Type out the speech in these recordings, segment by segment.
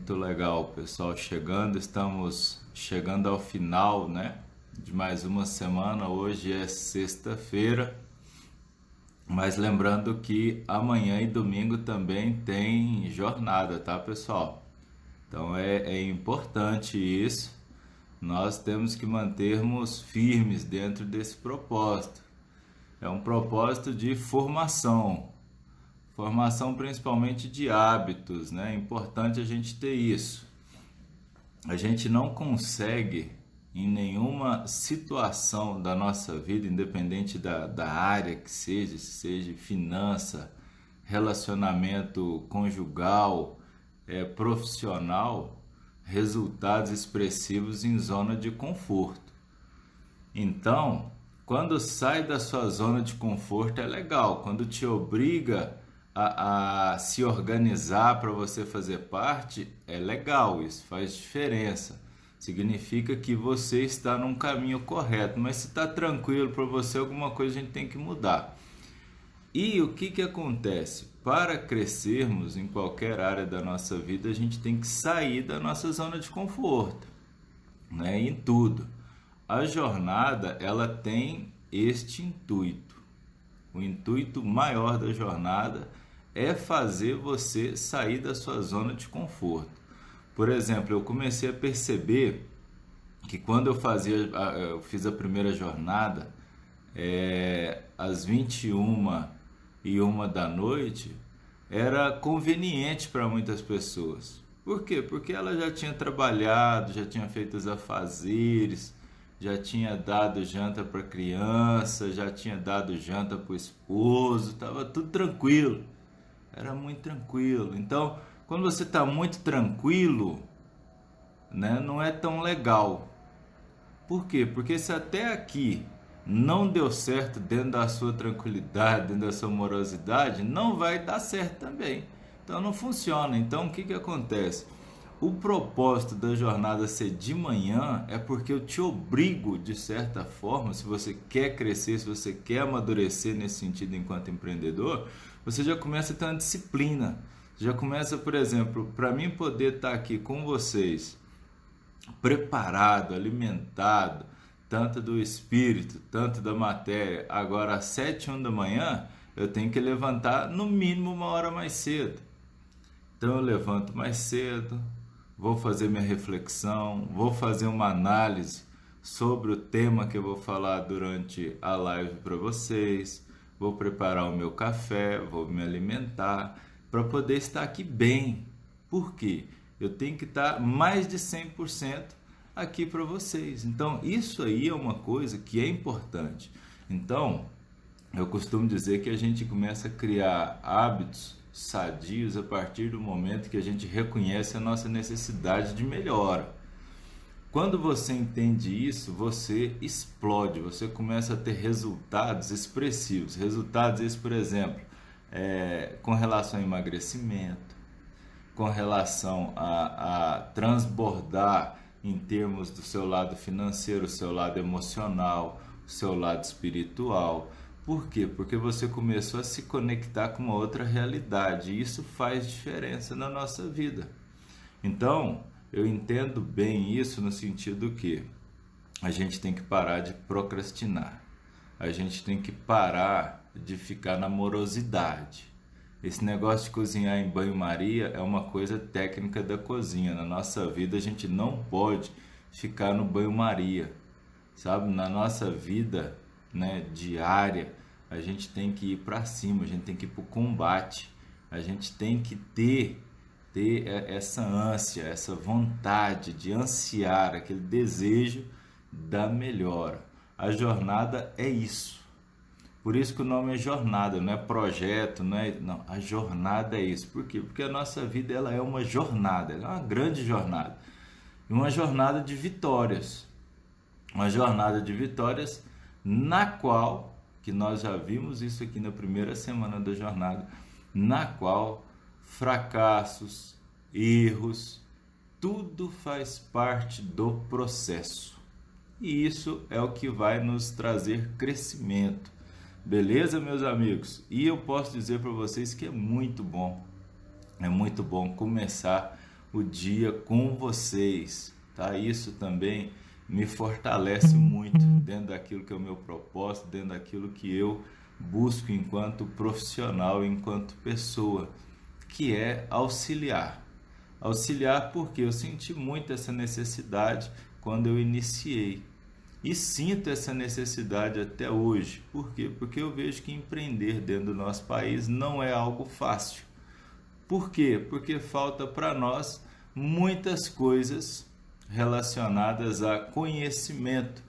Muito legal, pessoal, chegando, estamos chegando ao final, né, de mais uma semana. Hoje é sexta-feira, mas lembrando que amanhã e domingo também tem jornada, tá, pessoal? Então é importante isso. Nós temos que mantermos firmes dentro desse propósito. É um propósito de formação. Formação principalmente de hábitos, né? É importante a gente ter isso. A gente não consegue, em nenhuma situação da nossa vida, independente da área que seja, se seja finança, relacionamento conjugal, profissional, resultados expressivos em zona de conforto. Então, quando sai da sua zona de conforto é legal, quando te obriga a se organizar para você fazer parte, é legal, isso faz diferença. Significa que você está num caminho correto, mas se está tranquilo para você, alguma coisa a gente tem que mudar. E o que acontece? Para crescermos em qualquer área da nossa vida, a gente tem que sair da nossa zona de conforto, né? Em tudo. A jornada, ela tem este intuito. O intuito maior da jornada é fazer você sair da sua zona de conforto. Por exemplo, eu comecei a perceber que quando eu fiz a primeira jornada, às 21h01 da noite, era conveniente para muitas pessoas. Por quê? Porque ela já tinha trabalhado, já tinha feito os afazeres, já tinha dado janta para a criança, já tinha dado janta para o esposo, estava tudo tranquilo, era muito tranquilo. Então, quando você está muito tranquilo, né, não é tão legal. Por quê? Porque se até aqui não deu certo dentro da sua tranquilidade, dentro da sua morosidade, não vai dar certo também. Então não funciona. Então o que acontece? O propósito da jornada ser de manhã é porque eu te obrigo, de certa forma, se você quer crescer, se você quer amadurecer nesse sentido enquanto empreendedor, você já começa a ter uma disciplina. Você já começa, por exemplo, para mim poder estar aqui com vocês, preparado, alimentado, tanto do espírito, tanto da matéria, agora às 7h01 da manhã, eu tenho que levantar no mínimo 1 hora mais cedo. Então eu levanto mais cedo, vou fazer minha reflexão, vou fazer uma análise sobre o tema que eu vou falar durante a live para vocês, vou preparar o meu café, vou me alimentar para poder estar aqui bem. Por quê? Eu tenho que estar mais de 100% aqui para vocês. Então, isso aí é uma coisa que é importante. Então, eu costumo dizer que a gente começa a criar hábitos sadios a partir do momento que a gente reconhece a nossa necessidade de melhora. Quando você entende isso, você explode, você começa a ter resultados expressivos. Resultados esses, por exemplo, com relação ao emagrecimento, com relação a transbordar em termos do seu lado financeiro, o seu lado emocional, o seu lado espiritual. Por quê? Porque você começou a se conectar com uma outra realidade e isso faz diferença na nossa vida. Então, eu entendo bem isso no sentido que a gente tem que parar de procrastinar. A gente tem que parar de ficar na morosidade. Esse negócio de cozinhar em banho-maria é uma coisa técnica da cozinha. Na nossa vida a gente não pode ficar no banho-maria, sabe? Na nossa vida, né, diária, a gente tem que ir para cima, a gente tem que ir para o combate. A gente tem que ter essa ânsia, essa vontade de ansiar, aquele desejo da melhora. A jornada é isso. Por isso que o nome é jornada, não é projeto, não, a jornada é isso. Por quê? Porque a nossa vida ela é uma jornada, ela é uma grande jornada. E uma jornada de vitórias. Uma jornada de vitórias na qual, que nós já vimos isso aqui na primeira semana da jornada, na qual fracassos, erros, tudo faz parte do processo. E isso é o que vai nos trazer crescimento. Beleza, meus amigos? E eu posso dizer para vocês que é muito bom começar o dia com vocês, tá? Isso também me fortalece muito dentro daquilo que é o meu propósito, dentro daquilo que eu busco enquanto profissional, enquanto pessoa, que é auxiliar. Auxiliar porque eu senti muito essa necessidade quando eu iniciei. E sinto essa necessidade até hoje. Por quê? Porque eu vejo que empreender dentro do nosso país não é algo fácil. Por quê? Porque falta para nós muitas coisas relacionadas a conhecimento.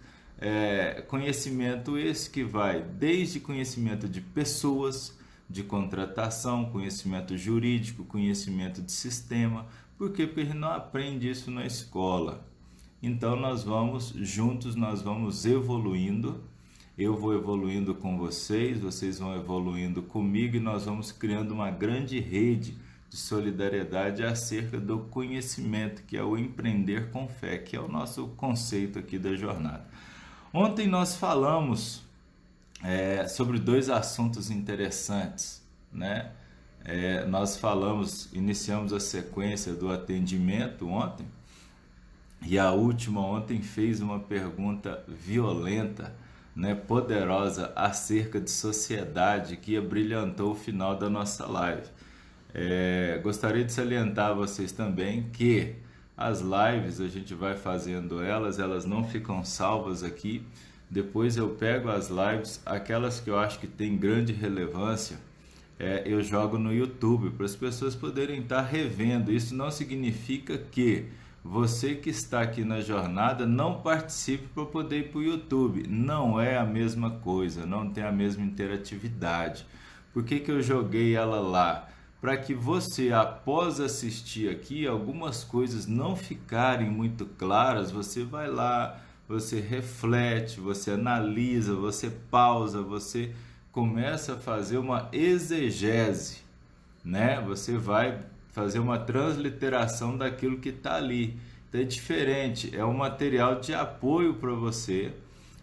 Conhecimento esse que vai desde conhecimento de pessoas, de contratação, conhecimento jurídico, conhecimento de sistema. Por quê? Porque a gente não aprende isso na escola. Então nós vamos juntos, nós vamos evoluindo. Eu vou evoluindo com vocês, vocês vão evoluindo comigo e nós vamos criando uma grande rede de solidariedade acerca do conhecimento, que é o empreender com fé, que é o nosso conceito aqui da jornada. Ontem nós falamos sobre dois assuntos interessantes, né? Nós iniciamos a sequência do atendimento ontem, e a última ontem fez uma pergunta violenta, né, poderosa, acerca de sociedade, que abrilhantou o final da nossa live. Gostaria de salientar a vocês também que as lives a gente vai fazendo elas não ficam salvas aqui. Depois eu pego as lives, aquelas que eu acho que tem grande relevância, eu jogo no YouTube para as pessoas poderem estar revendo. Isso não significa que você que está aqui na jornada não participe para poder ir para o YouTube. Não é a mesma coisa, não tem a mesma interatividade. Por que eu joguei ela lá? Para que você, após assistir aqui, algumas coisas não ficarem muito claras, você vai lá, você reflete, você analisa, você pausa, você começa a fazer uma exegese, né? Você vai fazer uma transliteração daquilo que está ali. Então é diferente, é um material de apoio para você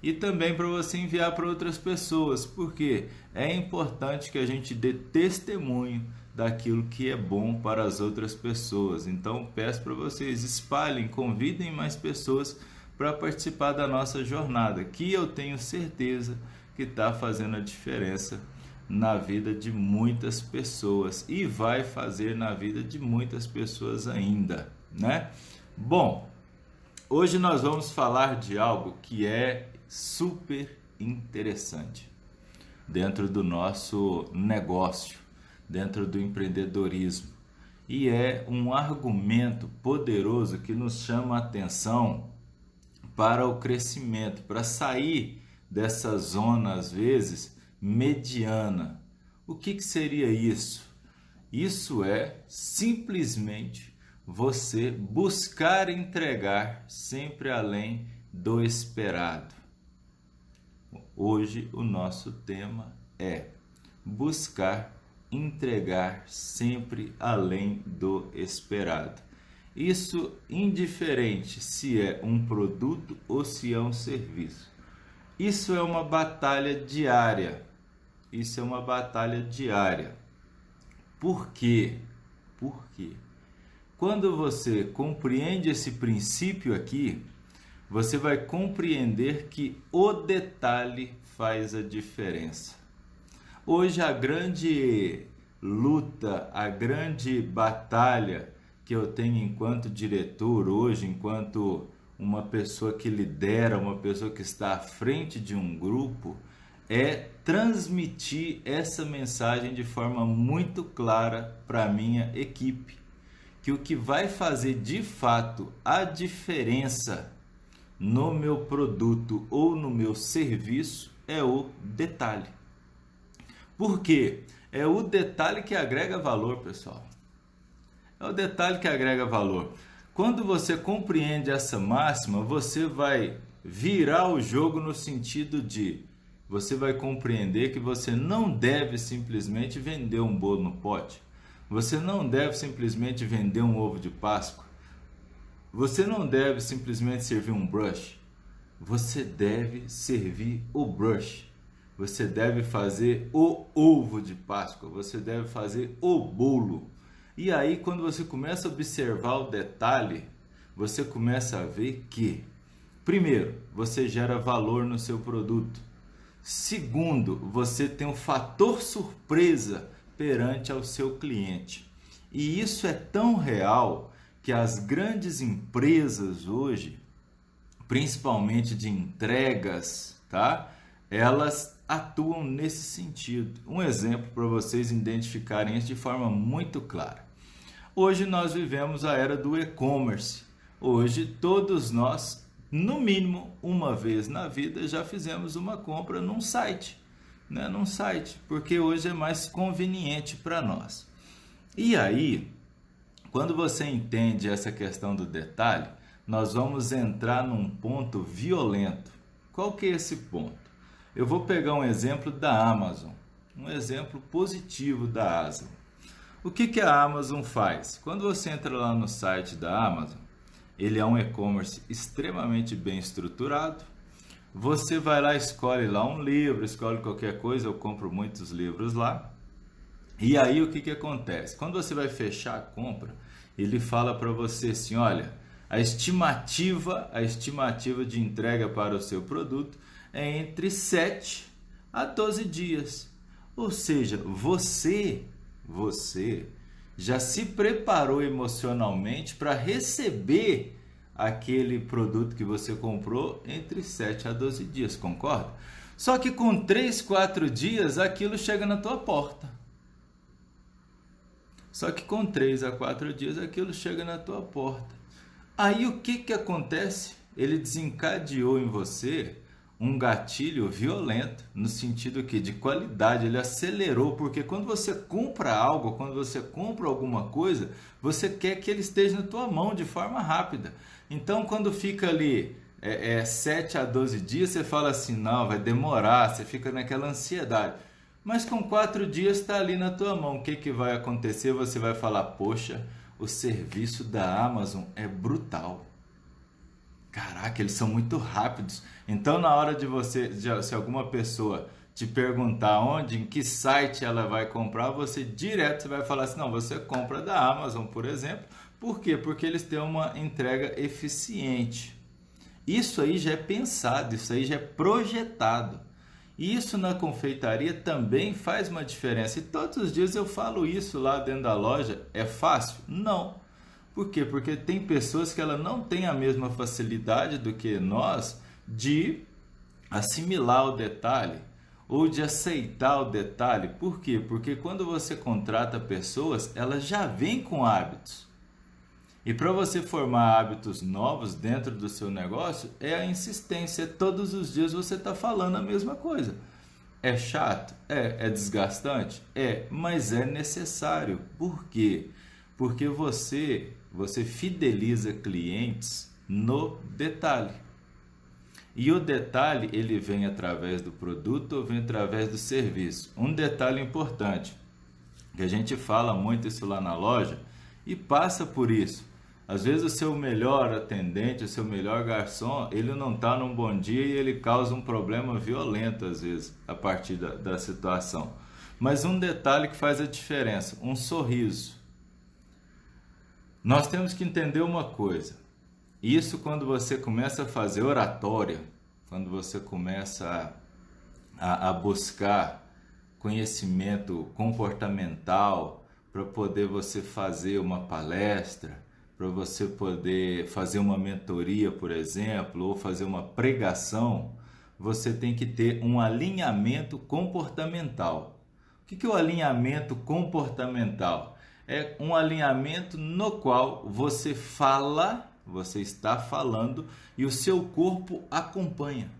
e também para você enviar para outras pessoas, porque é importante que a gente dê testemunho daquilo que é bom para as outras pessoas. Então peço para vocês, espalhem, convidem mais pessoas para participar da nossa jornada, que eu tenho certeza que está fazendo a diferença na vida de muitas pessoas e vai fazer na vida de muitas pessoas ainda, né? Bom, hoje nós vamos falar de algo que é super interessante dentro do nosso negócio, dentro do empreendedorismo, e é um argumento poderoso que nos chama a atenção para o crescimento, para sair dessa zona, às vezes, mediana. O que seria isso? Isso é simplesmente você buscar entregar sempre além do esperado. Hoje o nosso tema é buscar entregar sempre além do esperado. Isso indiferente se é um produto ou se é um serviço. Isso é uma batalha diária. Isso é uma batalha diária. Por quê? Por quê? Quando você compreende esse princípio aqui, você vai compreender que o detalhe faz a diferença. Hoje a grande luta, a grande batalha que eu tenho enquanto diretor, hoje enquanto uma pessoa que lidera, uma pessoa que está à frente de um grupo, é transmitir essa mensagem de forma muito clara para a minha equipe, que o que vai fazer de fato a diferença no meu produto ou no meu serviço é o detalhe. Por quê? É o detalhe que agrega valor, pessoal. É o detalhe que agrega valor. Quando você compreende essa máxima, você vai virar o jogo no sentido de você vai compreender que você não deve simplesmente vender um bolo no pote. Você não deve simplesmente vender um ovo de Páscoa. Você não deve simplesmente servir um brush. Você deve servir o brush. Você deve fazer o ovo de Páscoa. Você deve fazer o bolo. E aí, quando você começa a observar o detalhe, você começa a ver que, primeiro, você gera valor no seu produto. Segundo, você tem um fator surpresa perante ao seu cliente. E isso é tão real que as grandes empresas hoje, principalmente de entregas, tá? Elas atuam nesse sentido. Um exemplo para vocês identificarem isso de forma muito clara. Hoje nós vivemos a era do e-commerce. Hoje todos nós, no mínimo uma vez na vida, já fizemos uma compra num site, né? Num site, porque hoje é mais conveniente para nós. E aí, quando você entende essa questão do detalhe, nós vamos entrar num ponto violento. Qual que é esse ponto? Eu vou pegar um exemplo da Amazon, um exemplo positivo da Amazon. O que a Amazon faz? Quando você entra lá no site da Amazon, ele é um e-commerce extremamente bem estruturado. Você vai lá, escolhe lá um livro, escolhe qualquer coisa, eu compro muitos livros lá. E aí o que acontece? Quando você vai fechar a compra, ele fala para você assim, olha, a estimativa de entrega para o seu produto é entre 7 a 12 dias. Ou seja, você já se preparou emocionalmente para receber aquele produto que você comprou entre 7 a 12 dias, concorda? Só que com 3, 4 dias aquilo chega na tua porta. Aí o que acontece? Ele desencadeou em você um gatilho violento, no sentido que de qualidade, ele acelerou, porque quando você compra algo, quando você compra alguma coisa, você quer que ele esteja na tua mão de forma rápida. Então, quando fica ali 7 a 12 dias, você fala assim, não, vai demorar, você fica naquela ansiedade. Mas com 4 dias está ali na tua mão, o que vai acontecer? Você vai falar, poxa, o serviço da Amazon é brutal. Caraca, eles são muito rápidos. Então, na hora de se alguma pessoa te perguntar onde, em que site ela vai comprar, você vai falar assim, não, você compra da Amazon, por exemplo. Por quê? Porque eles têm uma entrega eficiente. Isso aí já é pensado, isso aí já é projetado. E isso na confeitaria também faz uma diferença. E todos os dias eu falo isso lá dentro da loja. É fácil? Não. Por quê? Porque tem pessoas que ela não têm a mesma facilidade do que nós de assimilar o detalhe ou de aceitar o detalhe. Por quê? Porque quando você contrata pessoas, elas já vêm com hábitos. E para você formar hábitos novos dentro do seu negócio, é a insistência. Todos os dias você está falando a mesma coisa. É chato? É desgastante? Mas é necessário. Por quê? Porque você fideliza clientes no detalhe. E o detalhe, ele vem através do produto ou vem através do serviço. Um detalhe importante, que a gente fala muito isso lá na loja e passa por isso. Às vezes o seu melhor atendente, o seu melhor garçom, ele não está num bom dia e ele causa um problema violento, às vezes, a partir da situação. Mas um detalhe que faz a diferença, um sorriso. Nós temos que entender uma coisa. Isso quando você começa a fazer oratória, quando você começa a buscar conhecimento comportamental para poder você fazer uma palestra, para você poder fazer uma mentoria, por exemplo, ou fazer uma pregação, você tem que ter um alinhamento comportamental. O que é o alinhamento comportamental? É um alinhamento no qual você fala, você está falando e o seu corpo acompanha.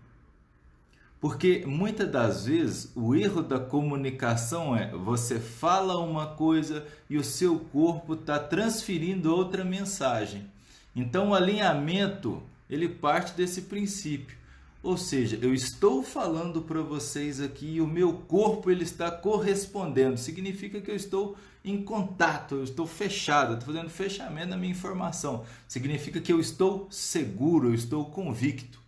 Porque muitas das vezes o erro da comunicação é você fala uma coisa e o seu corpo está transferindo outra mensagem. Então o alinhamento ele parte desse princípio. Ou seja, eu estou falando para vocês aqui e o meu corpo ele está correspondendo. Significa que eu estou em contato, eu estou fechado, eu estou fazendo fechamento da minha informação. Significa que eu estou seguro, eu estou convicto.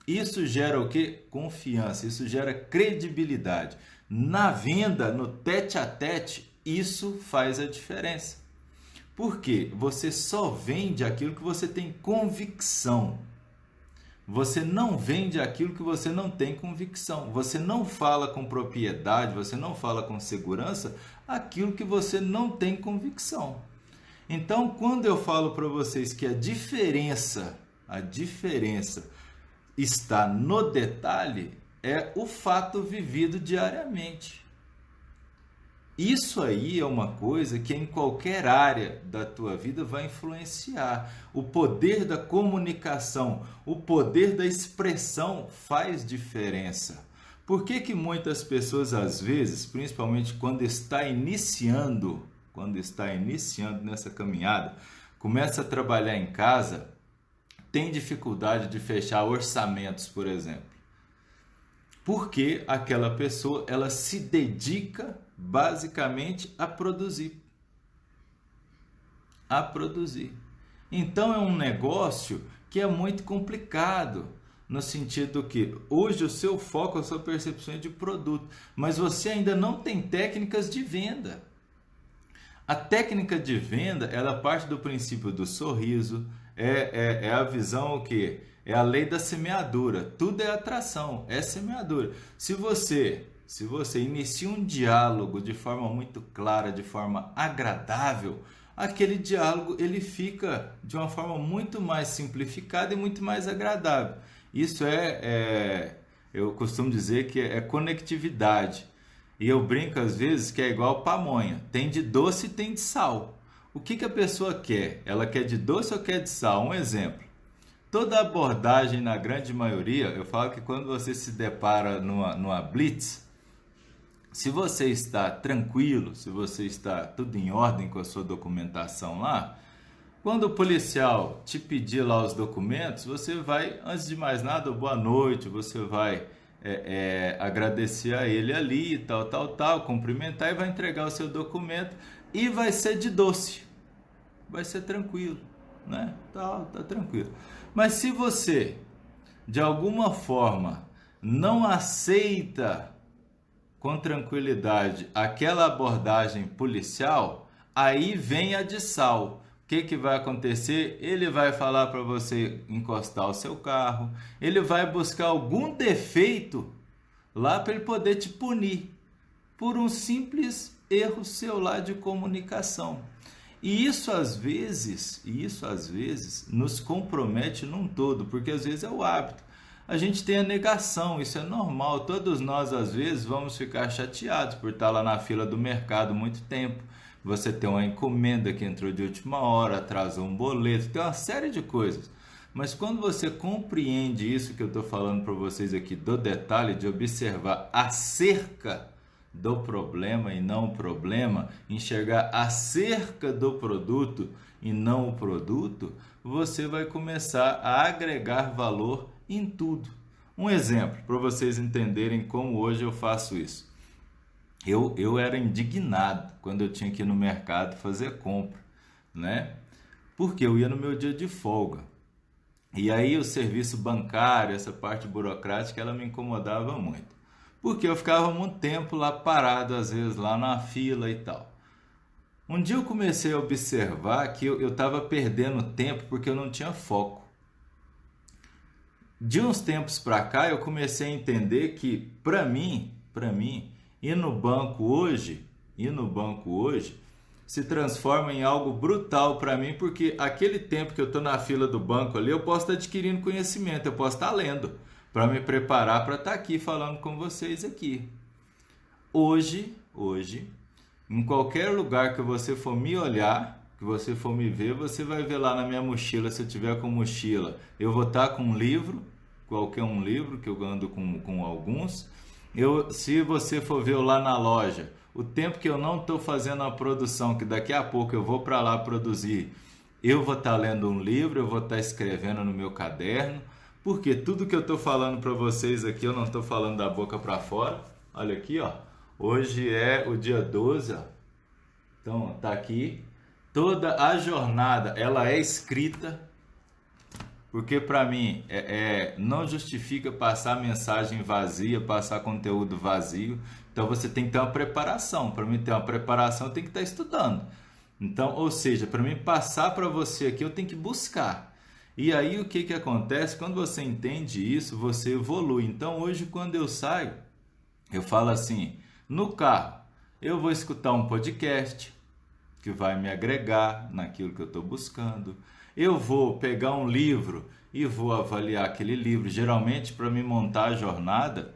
Isso gera o quê? Confiança, isso gera credibilidade. Na venda, no tete a tete, isso faz a diferença. Por quê? Você só vende aquilo que você tem convicção. Você não vende aquilo que você não tem convicção. Você não fala com propriedade, você não fala com segurança aquilo que você não tem convicção. Então, quando eu falo para vocês que a diferença está no detalhe, é o fato vivido diariamente. Isso aí é uma coisa que em qualquer área da tua vida vai influenciar. O poder da comunicação, o poder da expressão faz diferença. Por que que muitas pessoas, às vezes, principalmente quando está iniciando nessa caminhada, começa a trabalhar em casa, tem dificuldade de fechar orçamentos, por exemplo? Porque aquela pessoa, ela se dedica basicamente a produzir. Então é um negócio que é muito complicado, no sentido que hoje o seu foco, a sua percepção é de produto, mas você ainda não tem técnicas de venda. A técnica de venda, ela parte do princípio do sorriso, é a visão o quê? É a lei da semeadura. Tudo é atração, é semeadura. Se você inicia um diálogo de forma muito clara, de forma agradável, aquele diálogo ele fica de uma forma muito mais simplificada e muito mais agradável. Isso eu costumo dizer que é conectividade. E eu brinco às vezes que é igual pamonha. Tem de doce e tem de sal. O que a pessoa quer? Ela quer de doce ou quer de sal? Um exemplo. Toda abordagem, na grande maioria, eu falo que quando você se depara numa blitz, se você está tranquilo, se você está tudo em ordem com a sua documentação lá, quando o policial te pedir lá os documentos, você vai, antes de mais nada, boa noite, você vai agradecer a ele ali, tal, cumprimentar e vai entregar o seu documento e vai ser de doce, vai ser tranquilo, né? Tá tranquilo. Mas se você, de alguma forma, não aceita com tranquilidade aquela abordagem policial, aí vem a de sal. O que vai acontecer? Ele vai falar para você encostar o seu carro, ele vai buscar algum defeito lá para ele poder te punir por um simples erro seu lá de comunicação. E isso às vezes nos compromete num todo, porque às vezes é o hábito. A gente tem a negação, isso é normal. Todos nós às vezes vamos ficar chateados por estar lá na fila do mercado muito tempo. Você tem uma encomenda que entrou de última hora, atrasou um boleto, tem uma série de coisas. Mas quando você compreende isso que eu estou falando para vocês aqui, do detalhe de observar acerca do problema e não o problema, enxergar acerca do produto e não o produto, você vai começar a agregar valor em tudo. Um exemplo para vocês entenderem como hoje eu faço isso. Eu era indignado quando eu tinha que ir no mercado fazer compra, né? Porque eu ia no meu dia de folga. E aí o serviço bancário, essa parte burocrática, ela me incomodava muito. Porque eu ficava muito tempo lá parado, às vezes lá na fila e tal. Um dia eu comecei a observar que eu estava perdendo tempo porque eu não tinha foco. De uns tempos para cá eu comecei a entender que para mim, ir no banco hoje se transforma em algo brutal para mim, porque aquele tempo que eu estou na fila do banco ali, eu posso estar adquirindo conhecimento, eu posso estar lendo, para me preparar para estar aqui falando com vocês aqui. Hoje, em qualquer lugar que você for me olhar, que você for me ver, você vai ver lá na minha mochila, se eu tiver com mochila, eu vou estar com um livro, qualquer um livro, que eu ando com alguns. Se você for ver lá na loja, o tempo que eu não estou fazendo a produção, que daqui a pouco eu vou para lá produzir, eu vou estar lendo um livro, eu vou estar escrevendo no meu caderno, porque tudo que eu estou falando para vocês aqui, eu não estou falando da boca para fora. Olha aqui, ó. Hoje é o dia 12, ó. Então, tá aqui. Toda a jornada, ela é escrita, porque para mim não justifica passar mensagem vazia, passar conteúdo vazio. Então você tem que ter uma preparação. Para mim ter uma preparação, eu tenho que estar estudando. Então, ou seja, para mim passar para você aqui, eu tenho que buscar. E aí o que acontece? Quando você entende isso, você evolui. Então, hoje, quando eu saio, eu falo assim, no carro, eu vou escutar um podcast que vai me agregar naquilo que eu estou buscando. Eu vou pegar um livro e vou avaliar aquele livro. Geralmente, para me montar a jornada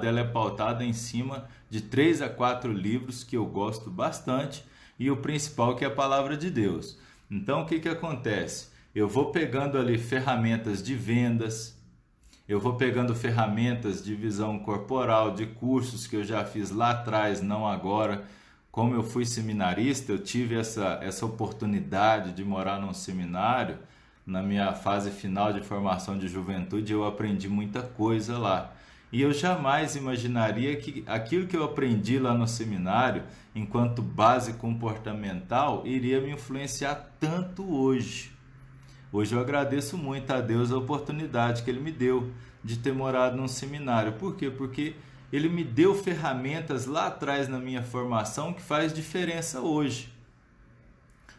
ela é pautada em cima de 3 a 4 livros que eu gosto bastante e o principal que é a palavra de Deus. Então, o que acontece? Eu vou pegando ali ferramentas de vendas, eu vou pegando ferramentas de visão corporal, de cursos que eu já fiz lá atrás, não agora. Como eu fui seminarista, eu tive essa oportunidade de morar num seminário. Na minha fase final de formação de juventude, eu aprendi muita coisa lá. E eu jamais imaginaria que aquilo que eu aprendi lá no seminário, enquanto base comportamental, iria me influenciar tanto hoje. Hoje eu agradeço muito a Deus a oportunidade que Ele me deu de ter morado num seminário. Por quê? Porque Ele me deu ferramentas lá atrás na minha formação que faz diferença hoje.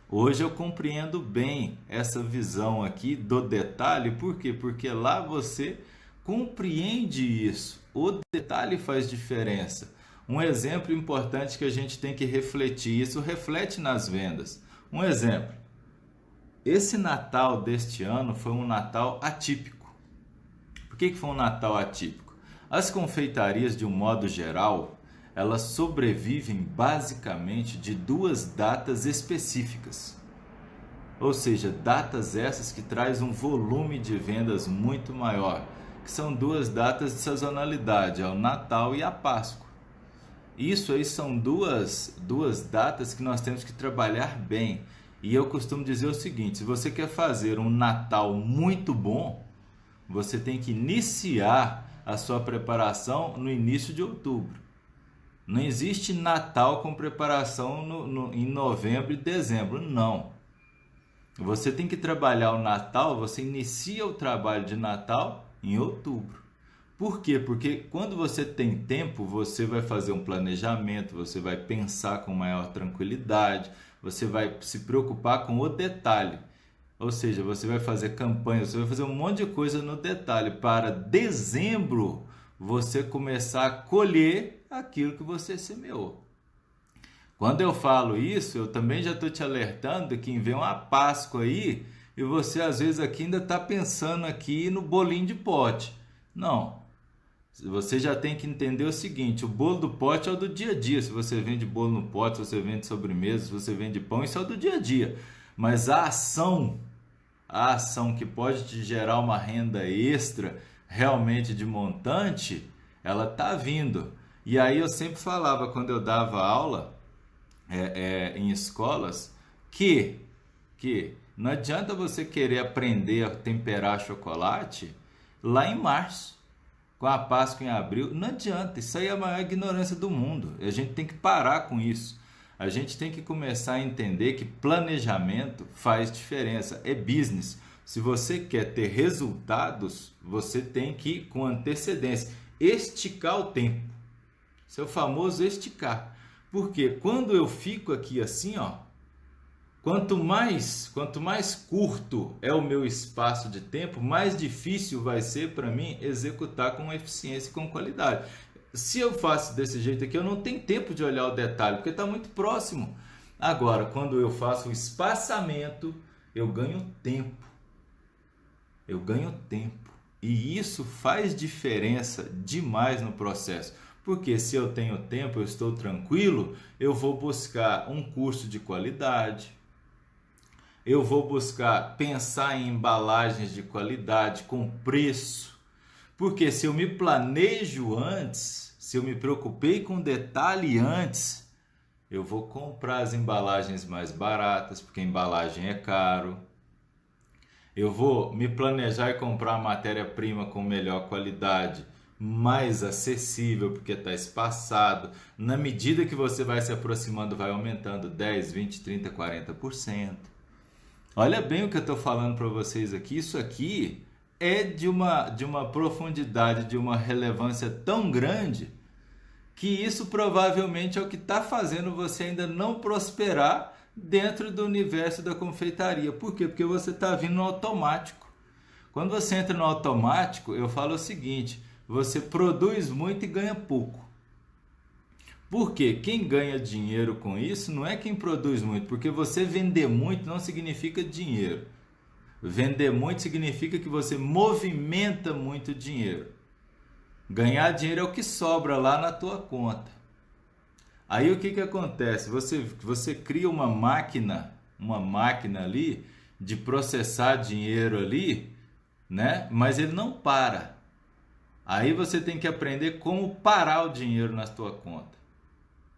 Hoje eu compreendo bem essa visão aqui do detalhe. Por quê? Porque lá você compreende isso. O detalhe faz diferença. Um exemplo importante que a gente tem que refletir, isso reflete nas vendas. Um exemplo. Esse Natal deste ano foi um Natal atípico. Por que foi um Natal atípico? As confeitarias, de um modo geral, elas sobrevivem basicamente de 2 datas específicas. Ou seja, datas essas que trazem um volume de vendas muito maior, que são 2 datas de sazonalidade, é o Natal e a Páscoa. Isso aí são duas datas que nós temos que trabalhar bem. E eu costumo dizer o seguinte, se você quer fazer um Natal muito bom, você tem que iniciar a sua preparação no início de outubro. Não existe Natal com preparação em novembro e dezembro, não. Você tem que trabalhar o Natal, você inicia o trabalho de Natal em outubro. Por quê? Porque quando você tem tempo, você vai fazer um planejamento, você vai pensar com maior tranquilidade, você vai se preocupar com o detalhe. Ou seja, você vai fazer campanha, você vai fazer um monte de coisa no detalhe para dezembro você começar a colher aquilo que você semeou. Quando eu falo isso, eu também já estou te alertando que vem uma Páscoa aí e você às vezes aqui ainda está pensando aqui no bolinho de pote. Não, você já tem que entender o seguinte, o bolo do pote é o do dia a dia. Se você vende bolo no pote, se você vende sobremesa, se você vende pão, isso é o do dia a dia. Mas a ação que pode te gerar uma renda extra, realmente de montante, ela está vindo. E aí eu sempre falava, quando eu dava aula em escolas, que não adianta você querer aprender a temperar chocolate lá em março, com a Páscoa em abril. Não adianta, isso aí é a maior ignorância do mundo. A gente tem que parar com isso. A gente tem que começar a entender que planejamento faz diferença, é business. Se você quer ter resultados, você tem que, com antecedência, esticar o tempo. Isso é o famoso esticar. Porque quando eu fico aqui assim, ó, quanto mais curto é o meu espaço de tempo, mais difícil vai ser para mim executar com eficiência e com qualidade. Se eu faço desse jeito aqui, eu não tenho tempo de olhar o detalhe, porque está muito próximo. Agora, quando eu faço o espaçamento, eu ganho tempo. Eu ganho tempo. E isso faz diferença demais no processo. Porque se eu tenho tempo, eu estou tranquilo, eu vou buscar um curso de qualidade. Eu vou buscar pensar em embalagens de qualidade, com preço. Porque se eu me planejo antes, se eu me preocupei com detalhe antes, eu vou comprar as embalagens mais baratas, porque a embalagem é caro. Eu vou me planejar e comprar a matéria-prima com melhor qualidade, mais acessível, porque está espaçado. Na medida que você vai se aproximando, vai aumentando 10, 20, 30, 40%. Olha bem o que eu estou falando para vocês aqui. Isso aqui é de uma profundidade, de uma relevância tão grande, que isso provavelmente é o que está fazendo você ainda não prosperar dentro do universo da confeitaria. Por quê? Porque você está vindo no automático. Quando você entra no automático, eu falo o seguinte: você produz muito e ganha pouco. Por quê? Quem ganha dinheiro com isso não é quem produz muito, porque você vender muito não significa dinheiro. Vender muito significa que você movimenta muito dinheiro. Ganhar dinheiro é o que sobra lá na tua conta. Aí o que acontece? Você cria uma máquina ali de processar dinheiro ali, né? Mas ele não para. Aí você tem que aprender como parar o dinheiro na tua conta.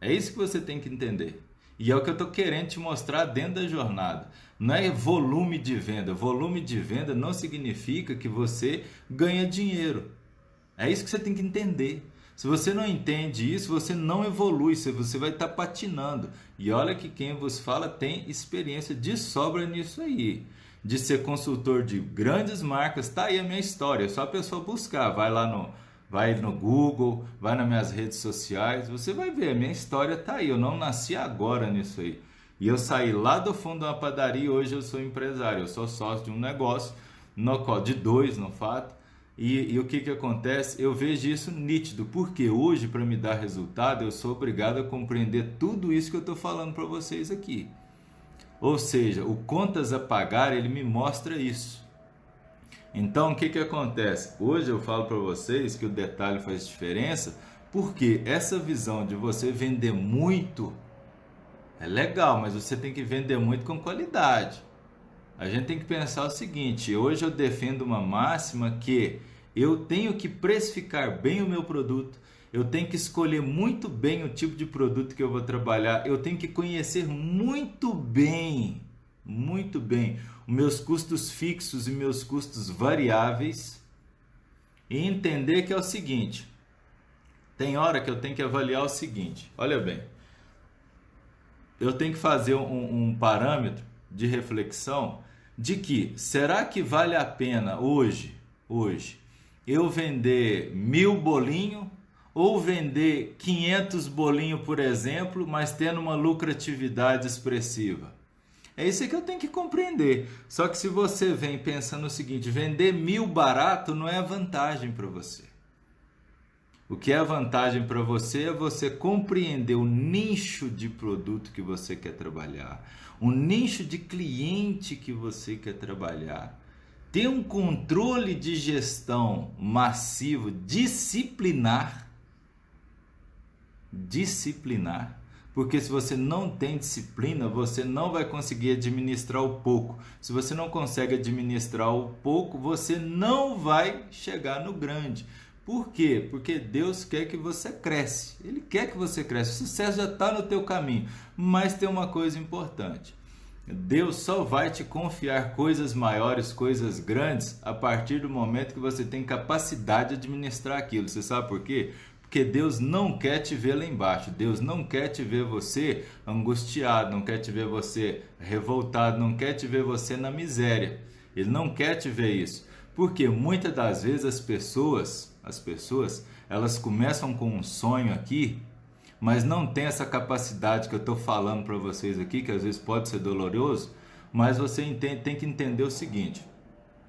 É isso que você tem que entender. E é o que eu estou querendo te mostrar dentro da jornada. Não é volume de venda. Volume de venda não significa que você ganha dinheiro. É isso que você tem que entender. Se você não entende isso, você não evolui, você vai estar patinando. E olha que quem vos fala tem experiência de sobra nisso aí. De ser consultor de grandes marcas, tá aí a minha história. É só a pessoa buscar, vai no Google, vai nas minhas redes sociais, você vai ver, a minha história tá aí. Eu não nasci agora nisso aí. E eu saí lá do fundo de uma padaria e hoje eu sou empresário. Eu sou sócio de um negócio, de dois no fato. E o que acontece? Eu vejo isso nítido, porque hoje, para me dar resultado, eu sou obrigado a compreender tudo isso que eu estou falando para vocês aqui. Ou seja, o contas a pagar, ele me mostra isso. Então, o que acontece? Hoje eu falo para vocês que o detalhe faz diferença, porque essa visão de você vender muito é legal, mas você tem que vender muito com qualidade. A gente tem que pensar o seguinte: hoje eu defendo uma máxima que eu tenho que precificar bem o meu produto, eu tenho que escolher muito bem o tipo de produto que eu vou trabalhar, eu tenho que conhecer muito bem os meus custos fixos e meus custos variáveis e entender que é o seguinte: tem hora que eu tenho que avaliar o seguinte, olha bem, eu tenho que fazer um parâmetro de reflexão de que, será que vale a pena hoje eu vender 1000 bolinhos ou vender 500 bolinhos, por exemplo, mas tendo uma lucratividade expressiva? É isso que eu tenho que compreender. Só que se você vem pensando o seguinte: vender 1000 barato não é vantagem para você. O que é vantagem para você é você compreender o nicho de produto que você quer trabalhar, o nicho de cliente que você quer trabalhar, ter um controle de gestão massivo, disciplinar, porque se você não tem disciplina, você não vai conseguir administrar o pouco. Se você não consegue administrar o pouco, você não vai chegar no grande. Por quê? Porque Deus quer que você cresça. Ele quer que você cresça. O sucesso já está no teu caminho. Mas tem uma coisa importante: Deus só vai te confiar coisas maiores, coisas grandes, a partir do momento que você tem capacidade de administrar aquilo. Você sabe por quê? Porque Deus não quer te ver lá embaixo. Deus não quer te ver você angustiado, não quer te ver você revoltado, não quer te ver você na miséria. Ele não quer te ver isso. Porque muitas das vezes as pessoas, elas começam com um sonho aqui, mas não tem essa capacidade que eu estou falando para vocês aqui, que às vezes pode ser doloroso, mas você tem que entender o seguinte: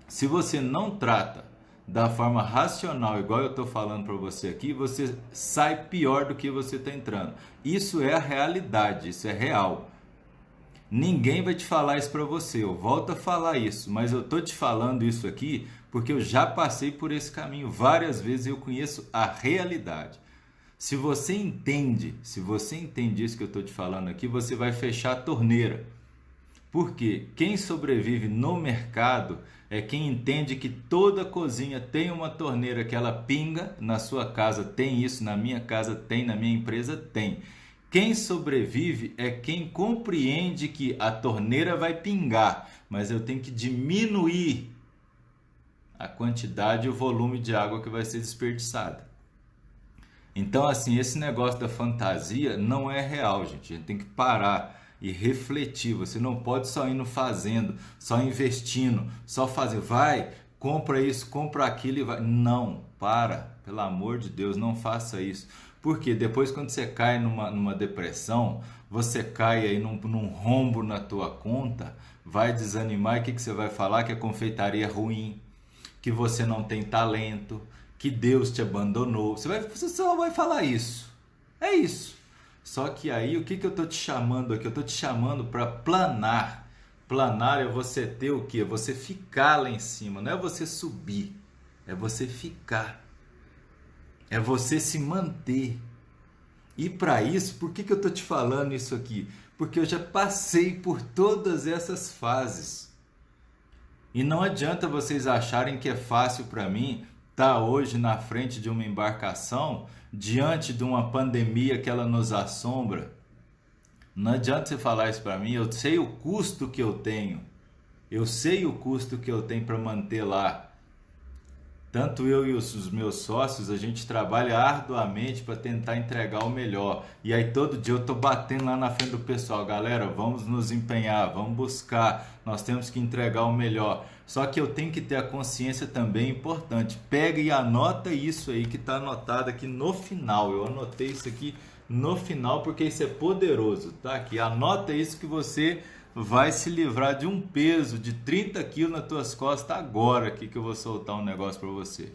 se você não trata da forma racional, igual eu estou falando para você aqui, você sai pior do que você está entrando. Isso é a realidade, isso é real. Ninguém vai te falar isso para você, eu volto a falar isso, mas eu estou te falando isso aqui porque eu já passei por esse caminho várias vezes e eu conheço a realidade. Se você entende isso que eu estou te falando aqui, você vai fechar a torneira. Porque quem sobrevive no mercado é quem entende que toda cozinha tem uma torneira que ela pinga. Na sua casa tem isso, na minha casa tem, na minha empresa tem. Quem sobrevive é quem compreende que a torneira vai pingar, mas eu tenho que diminuir a quantidade e o volume de água que vai ser desperdiçada. Então, assim, esse negócio da fantasia não é real, gente. A gente tem que parar e refletir. Você não pode só ir fazendo, só investindo, só fazer. Vai, compra isso, compra aquilo e vai. Não, para. Pelo amor de Deus, não faça isso. Porque depois quando você cai numa depressão, você cai aí num rombo na tua conta, vai desanimar e o que você vai falar? Que a confeitaria é ruim, que você não tem talento, que Deus te abandonou. Você só vai falar isso. É isso. Só que aí o que eu tô te chamando aqui? Eu tô te chamando para planar. Planar é você ter o quê? É você ficar lá em cima, não é você subir. É você ficar. É você se manter. E para isso, por que eu tô te falando isso aqui? Porque eu já passei por todas essas fases. E não adianta vocês acharem que é fácil para mim estar hoje na frente de uma embarcação, diante de uma pandemia que ela nos assombra. Não adianta você falar isso para mim, eu sei o custo que eu tenho. Eu sei o custo que eu tenho para manter lá. Tanto eu e os meus sócios, a gente trabalha arduamente para tentar entregar o melhor. E aí todo dia eu tô batendo lá na frente do pessoal, galera, vamos nos empenhar, vamos buscar, nós temos que entregar o melhor. Só que eu tenho que ter a consciência também importante. Pega e anota isso aí que está anotado aqui no final. Eu anotei isso aqui no final porque isso é poderoso, tá? Aqui, anota isso que você vai se livrar de um peso de 30 quilos nas tuas costas agora aqui que eu vou soltar um negócio para você.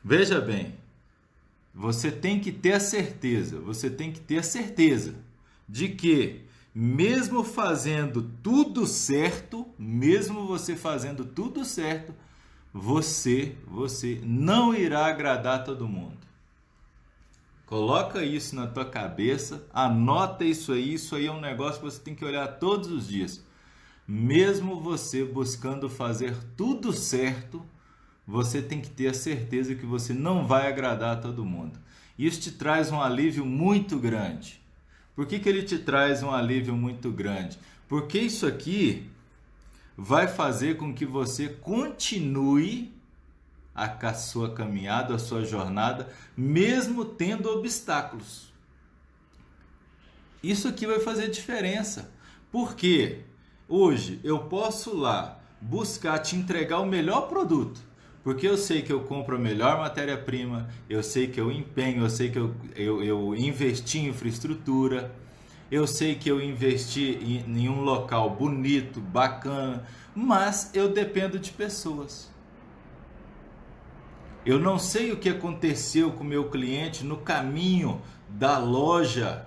Veja bem, você tem que ter a certeza, de que mesmo fazendo tudo certo, você não irá agradar todo mundo. Coloca isso na tua cabeça, anota isso aí é um negócio que você tem que olhar todos os dias. Mesmo você buscando fazer tudo certo, você tem que ter a certeza que você não vai agradar a todo mundo. Isso te traz um alívio muito grande. Por que ele te traz um alívio muito grande? Porque isso aqui vai fazer com que você continue a sua caminhada, a sua jornada, mesmo tendo obstáculos. Isso aqui vai fazer diferença. Porque hoje eu posso lá buscar te entregar o melhor produto. Porque eu sei que eu compro a melhor matéria-prima, eu sei que eu empenho, eu sei que eu investi em infraestrutura, eu sei que eu investi em um local bonito, bacana, mas eu dependo de pessoas. Eu não sei o que aconteceu com o meu cliente no caminho da loja,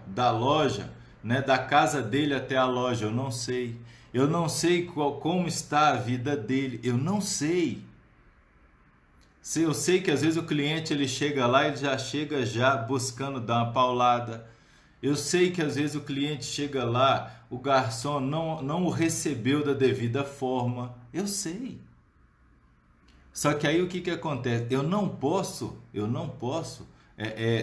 né, da casa dele até a loja, eu não sei. Eu não sei como está a vida dele, eu não sei. Eu sei que às vezes o cliente ele chega lá e já chega buscando dar uma paulada. Eu sei que às vezes o cliente chega lá, o garçom não o recebeu da devida forma. Eu sei. Só que aí o que acontece? Eu não posso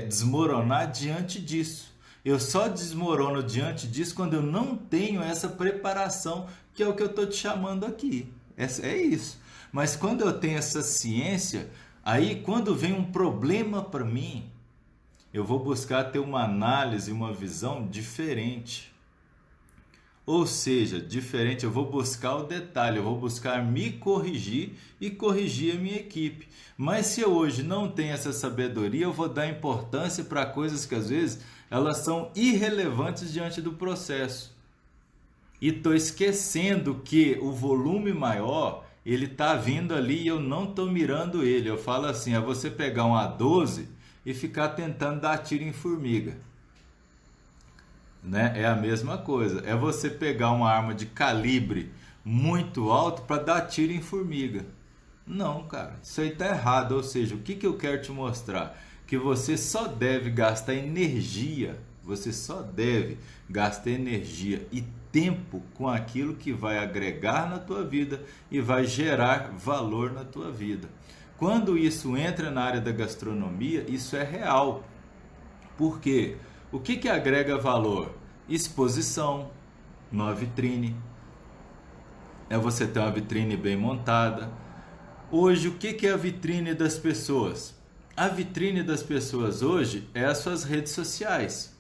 desmoronar diante disso. Eu só desmorono diante disso quando eu não tenho essa preparação, que é o que eu estou te chamando aqui. É isso. Mas quando eu tenho essa ciência, aí quando vem um problema para mim, eu vou buscar ter uma análise, uma visão diferente. Ou seja, diferente, eu vou buscar o detalhe, eu vou buscar me corrigir e corrigir a minha equipe. Mas se eu hoje não tenho essa sabedoria, eu vou dar importância para coisas que às vezes elas são irrelevantes diante do processo. E estou esquecendo que o volume maior, ele está vindo ali e eu não estou mirando ele. Eu falo assim, é você pegar um A12 e ficar tentando dar tiro em formiga. Né? É a mesma coisa, é você pegar uma arma de calibre muito alto para dar tiro em formiga. Não, cara, isso aí tá errado. Ou seja, o que eu quero te mostrar? Que você só deve gastar energia, e tempo com aquilo que vai agregar na tua vida e vai gerar valor na tua vida. Quando isso entra na área da gastronomia, isso é real. Por quê? O que agrega valor? Exposição numa vitrine. É você ter uma vitrine bem montada. Hoje, o que é a vitrine das pessoas? A vitrine das pessoas hoje é as suas redes sociais.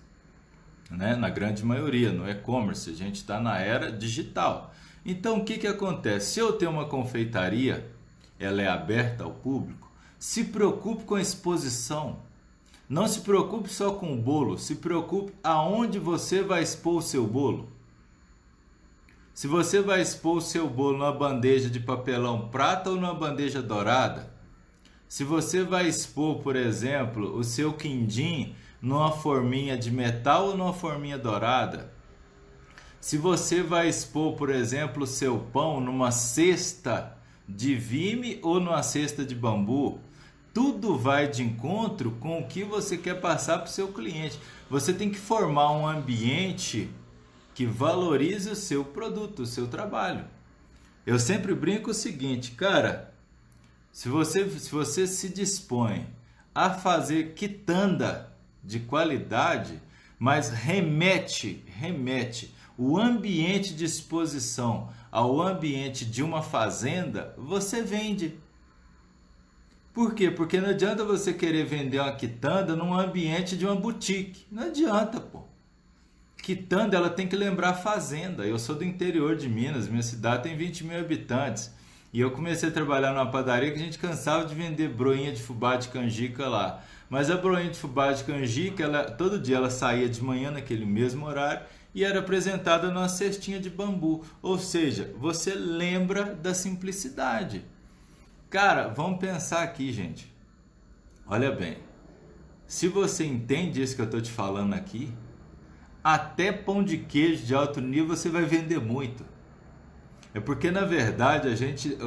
Né? Na grande maioria, no e-commerce, a gente está na era digital. Então, o que acontece? Se eu tenho uma confeitaria, ela é aberta ao público, se preocupe com a exposição. Não se preocupe só com o bolo, se preocupe aonde você vai expor o seu bolo. Se você vai expor o seu bolo numa bandeja de papelão prata ou numa bandeja dourada. Se você vai expor, por exemplo, o seu quindim numa forminha de metal ou numa forminha dourada. Se você vai expor, por exemplo, o seu pão numa cesta de vime ou numa cesta de bambu. Tudo vai de encontro com o que você quer passar para o seu cliente. Você tem que formar um ambiente que valorize o seu produto, o seu trabalho. Eu sempre brinco o seguinte, cara, se você se dispõe a fazer quitanda de qualidade, mas remete o ambiente de exposição ao ambiente de uma fazenda, você vende. Por quê? Porque não adianta você querer vender uma quitanda num ambiente de uma boutique. Não adianta, pô. Quitanda, ela tem que lembrar fazenda. Eu sou do interior de Minas, minha cidade tem 20 mil habitantes. E eu comecei a trabalhar numa padaria que a gente cansava de vender broinha de fubá de canjica lá. Mas a broinha de fubá de canjica, todo dia ela saía de manhã naquele mesmo horário e era apresentada numa cestinha de bambu. Ou seja, você lembra da simplicidade. Cara, vamos pensar aqui, gente. Olha bem, se você entende isso que eu estou te falando aqui, até pão de queijo de alto nível você vai vender muito. É porque, na verdade, a gente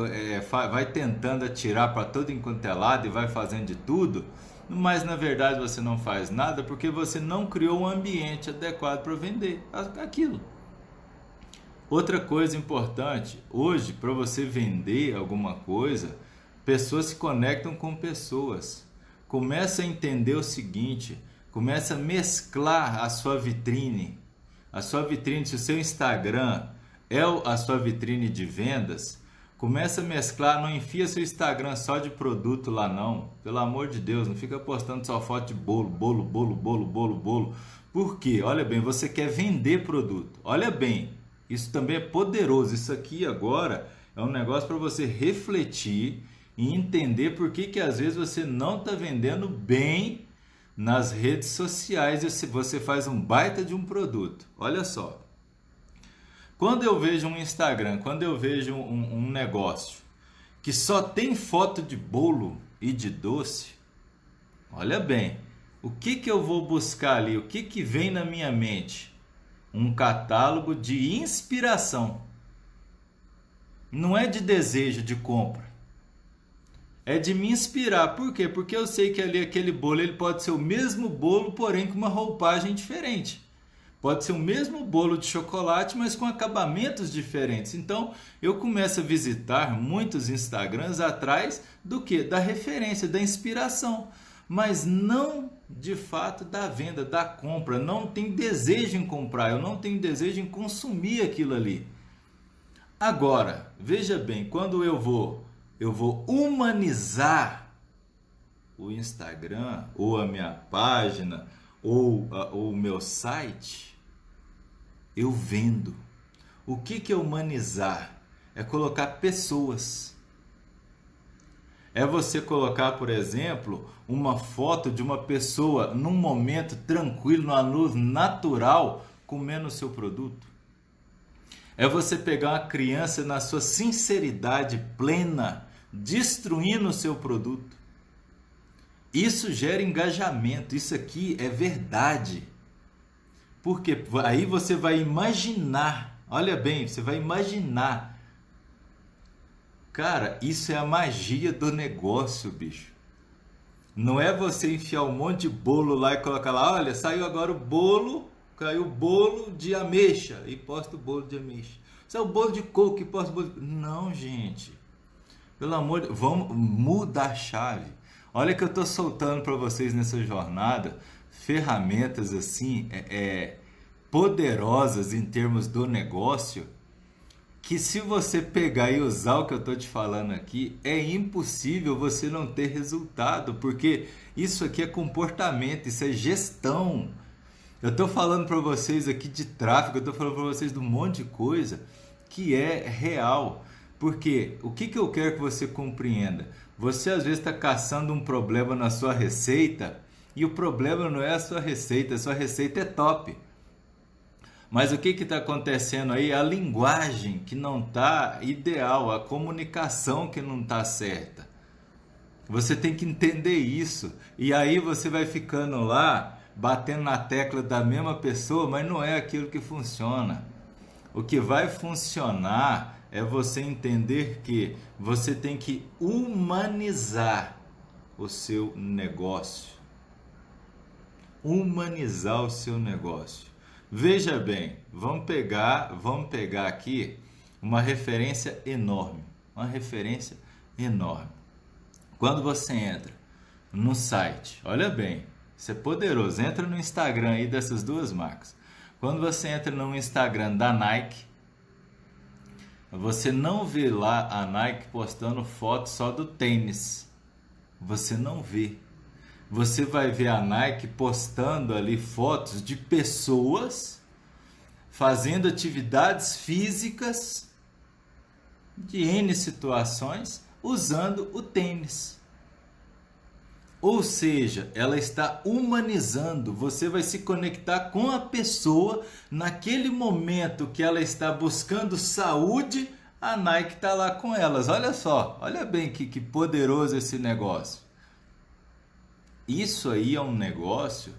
vai tentando atirar para todo enquanto é lado e vai fazendo de tudo, mas, na verdade, você não faz nada porque você não criou um ambiente adequado para vender aquilo. Outra coisa importante, hoje, para você vender alguma coisa, pessoas se conectam com pessoas. Começa a entender o seguinte, começa a mesclar a sua vitrine. A sua vitrine, se o seu Instagram é a sua vitrine de vendas, começa a mesclar, não enfia seu Instagram só de produto lá não. Pelo amor de Deus, não fica postando só foto de bolo. Por quê? Olha bem, você quer vender produto. Olha bem, isso também é poderoso. Isso aqui agora é um negócio para você refletir e entender por que às vezes você não está vendendo bem nas redes sociais e você faz um baita de um produto. Olha só. Quando eu vejo um Instagram, quando eu vejo um negócio que só tem foto de bolo e de doce, olha bem, o que eu vou buscar ali? O que vem na minha mente? Um catálogo de inspiração. Não é de desejo de compra. É de me inspirar. Por quê? Porque eu sei que ali aquele bolo ele pode ser o mesmo bolo, porém com uma roupagem diferente. Pode ser o mesmo bolo de chocolate, mas com acabamentos diferentes. Então, eu começo a visitar muitos Instagrams atrás do quê? Da referência, da inspiração. Mas não, de fato, da venda, da compra. Não tenho desejo em comprar, eu não tenho desejo em consumir aquilo ali. Agora, veja bem, quando eu vou humanizar o Instagram, ou a minha página, ou o meu site, eu vendo. O que é humanizar? É colocar pessoas. É você colocar, por exemplo, uma foto de uma pessoa num momento tranquilo, numa luz natural, comendo o seu produto. É você pegar uma criança na sua sinceridade plena, destruindo o seu produto. Isso gera engajamento, isso aqui é verdade. Porque aí você vai imaginar, olha bem, você vai imaginar. Cara, isso é a magia do negócio, bicho. Não é você enfiar um monte de bolo lá e colocar lá, olha, saiu agora o bolo, caiu o bolo de ameixa e posta o bolo de ameixa. Saiu o bolo de coco e posta o bolo de... Não, gente. Pelo amor de Deus, vamos mudar a chave. Olha que eu estou soltando para vocês nessa jornada ferramentas assim, poderosas em termos do negócio, que se você pegar e usar o que eu estou te falando aqui, é impossível você não ter resultado, porque isso aqui é comportamento, isso é gestão. Eu estou falando para vocês aqui de tráfego, eu estou falando para vocês de um monte de coisa que é real. Porque o que eu quero que você compreenda? Você às vezes está caçando um problema na sua receita E o problema não é a sua receita é top. Mas o que está acontecendo aí? A linguagem que não está ideal, a comunicação que não está certa. Você tem que entender isso. E aí você vai ficando lá, batendo na tecla da mesma pessoa, mas não é aquilo que funciona. O que vai funcionar é você entender que você tem que humanizar o seu negócio. Humanizar o seu negócio. Veja bem, vamos pegar aqui uma referência enorme. Quando você entra no site, olha bem, isso é poderoso, entra no Instagram aí dessas duas marcas. Quando você entra no Instagram da Nike, você não vê lá a Nike postando foto só do tênis. Você não vê. Você vai ver a Nike postando ali fotos de pessoas fazendo atividades físicas de N situações usando o tênis. Ou seja, ela está humanizando. Você vai se conectar com a pessoa naquele momento que ela está buscando saúde, a Nike está lá com elas. Olha só, olha bem que poderoso esse negócio. Isso aí é um negócio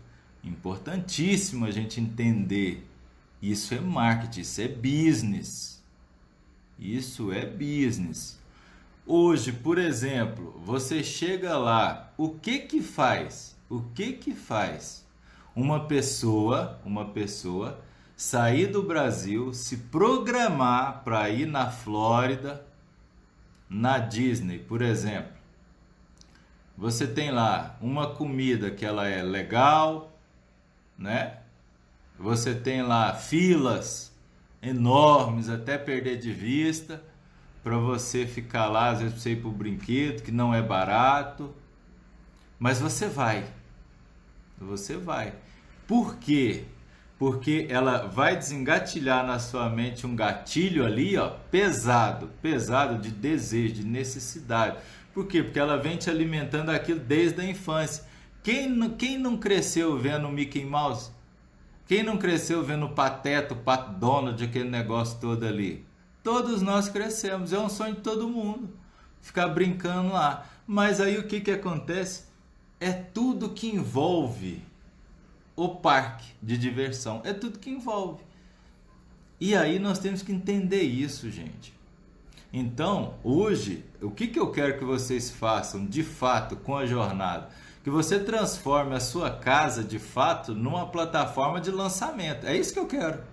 importantíssimo a gente entender. Isso é marketing, isso é business. Isso é business. Hoje, por exemplo, você chega lá, o que que faz uma pessoa sair do Brasil, se programar para ir na Flórida, na Disney, por exemplo? Você tem lá uma comida que ela é legal, né? Você tem lá filas enormes até perder de vista para você ficar lá, às vezes para você ir para o brinquedo, que não é barato. Mas você vai. Por quê? Porque ela vai desengatilhar na sua mente um gatilho ali, ó, pesado de desejo, de necessidade. Por quê? Porque ela vem te alimentando aquilo desde a infância. Quem não cresceu vendo o Mickey Mouse? Quem não cresceu vendo o Pateta, o Pato Donald, aquele negócio todo ali? Todos nós crescemos, é um sonho de todo mundo, ficar brincando lá. Mas aí o que acontece? É tudo que envolve o parque de diversão, é tudo que envolve. E aí nós temos que entender isso, gente. Então, hoje, o que eu quero que vocês façam de fato com a jornada? Que você transforme a sua casa de fato numa plataforma de lançamento. É isso que eu quero.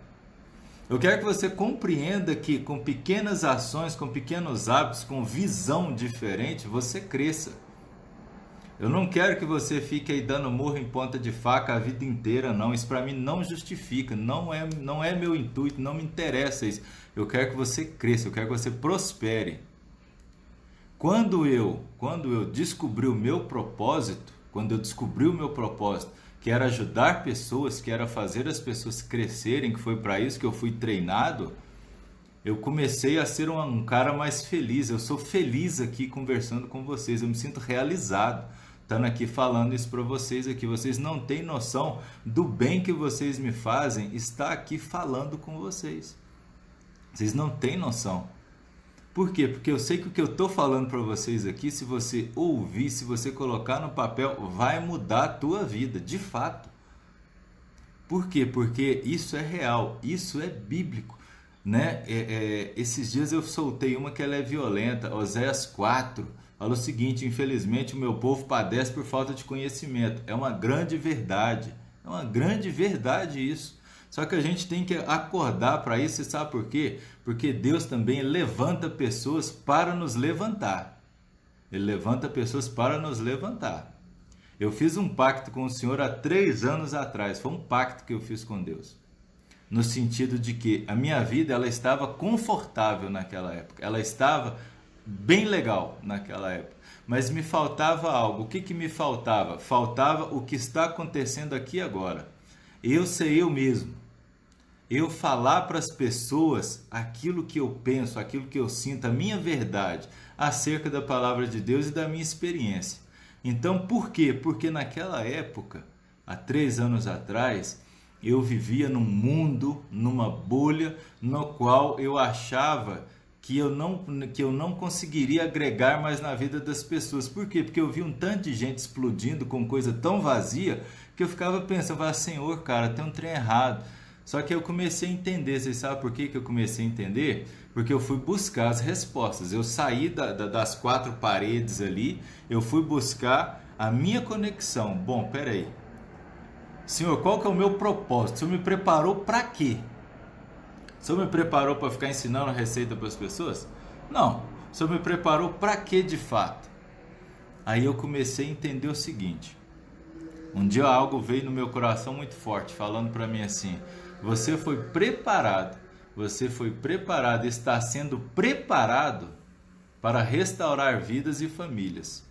Eu quero que você compreenda que com pequenas ações, com pequenos hábitos, com visão diferente, você cresça. Eu não quero que você fique aí dando murro em ponta de faca a vida inteira, não. Isso para mim não justifica, não é meu intuito, não me interessa isso. Eu quero que você cresça, eu quero que você prospere. Quando eu descobri o meu propósito, que era ajudar pessoas, que era fazer as pessoas crescerem, que foi para isso que eu fui treinado, eu comecei a ser um cara mais feliz. Eu sou feliz aqui conversando com vocês, eu me sinto realizado estando aqui falando isso para vocês aqui. Vocês não têm noção do bem que vocês me fazem estar aqui falando com vocês. Vocês não têm noção. Por quê? Porque eu sei que o que eu estou falando para vocês aqui, se você ouvir, se você colocar no papel, vai mudar a tua vida, de fato. Por quê? Porque isso é real, isso é bíblico, né? Esses dias eu soltei uma que ela é violenta. Oséias 4 fala o seguinte: infelizmente o meu povo padece por falta de conhecimento. É uma grande verdade isso. Só que a gente tem que acordar para isso. Você sabe por quê? Porque Deus também levanta pessoas para nos levantar. Ele levanta pessoas para nos levantar. Eu fiz um pacto com o Senhor há 3 anos atrás. Foi um pacto que eu fiz com Deus. No sentido de que a minha vida ela estava confortável naquela época. Ela estava bem legal naquela época. Mas me faltava algo. O que me faltava? Faltava o que está acontecendo aqui agora. Eu sei eu mesmo. Eu falar para as pessoas aquilo que eu penso, aquilo que eu sinto, a minha verdade acerca da palavra de Deus e da minha experiência. Então, por quê? Porque naquela época, há 3 anos atrás, eu vivia num mundo, numa bolha, no qual eu achava que eu não conseguiria agregar mais na vida das pessoas. Por quê? Porque eu vi um tanto de gente explodindo com coisa tão vazia que eu ficava pensando, Senhor, cara, tem um trem errado. Só que eu comecei a entender. Vocês sabem por que eu comecei a entender? Porque eu fui buscar as respostas. Eu saí das 4 paredes ali, eu fui buscar a minha conexão. Bom, peraí. Senhor, qual que é o meu propósito? O Senhor me preparou para quê? O Senhor me preparou para ficar ensinando receita para as pessoas? Não. O Senhor me preparou para quê de fato? Aí eu comecei a entender o seguinte. Um dia algo veio no meu coração muito forte, falando para mim assim: você foi preparado, está sendo preparado para restaurar vidas e famílias.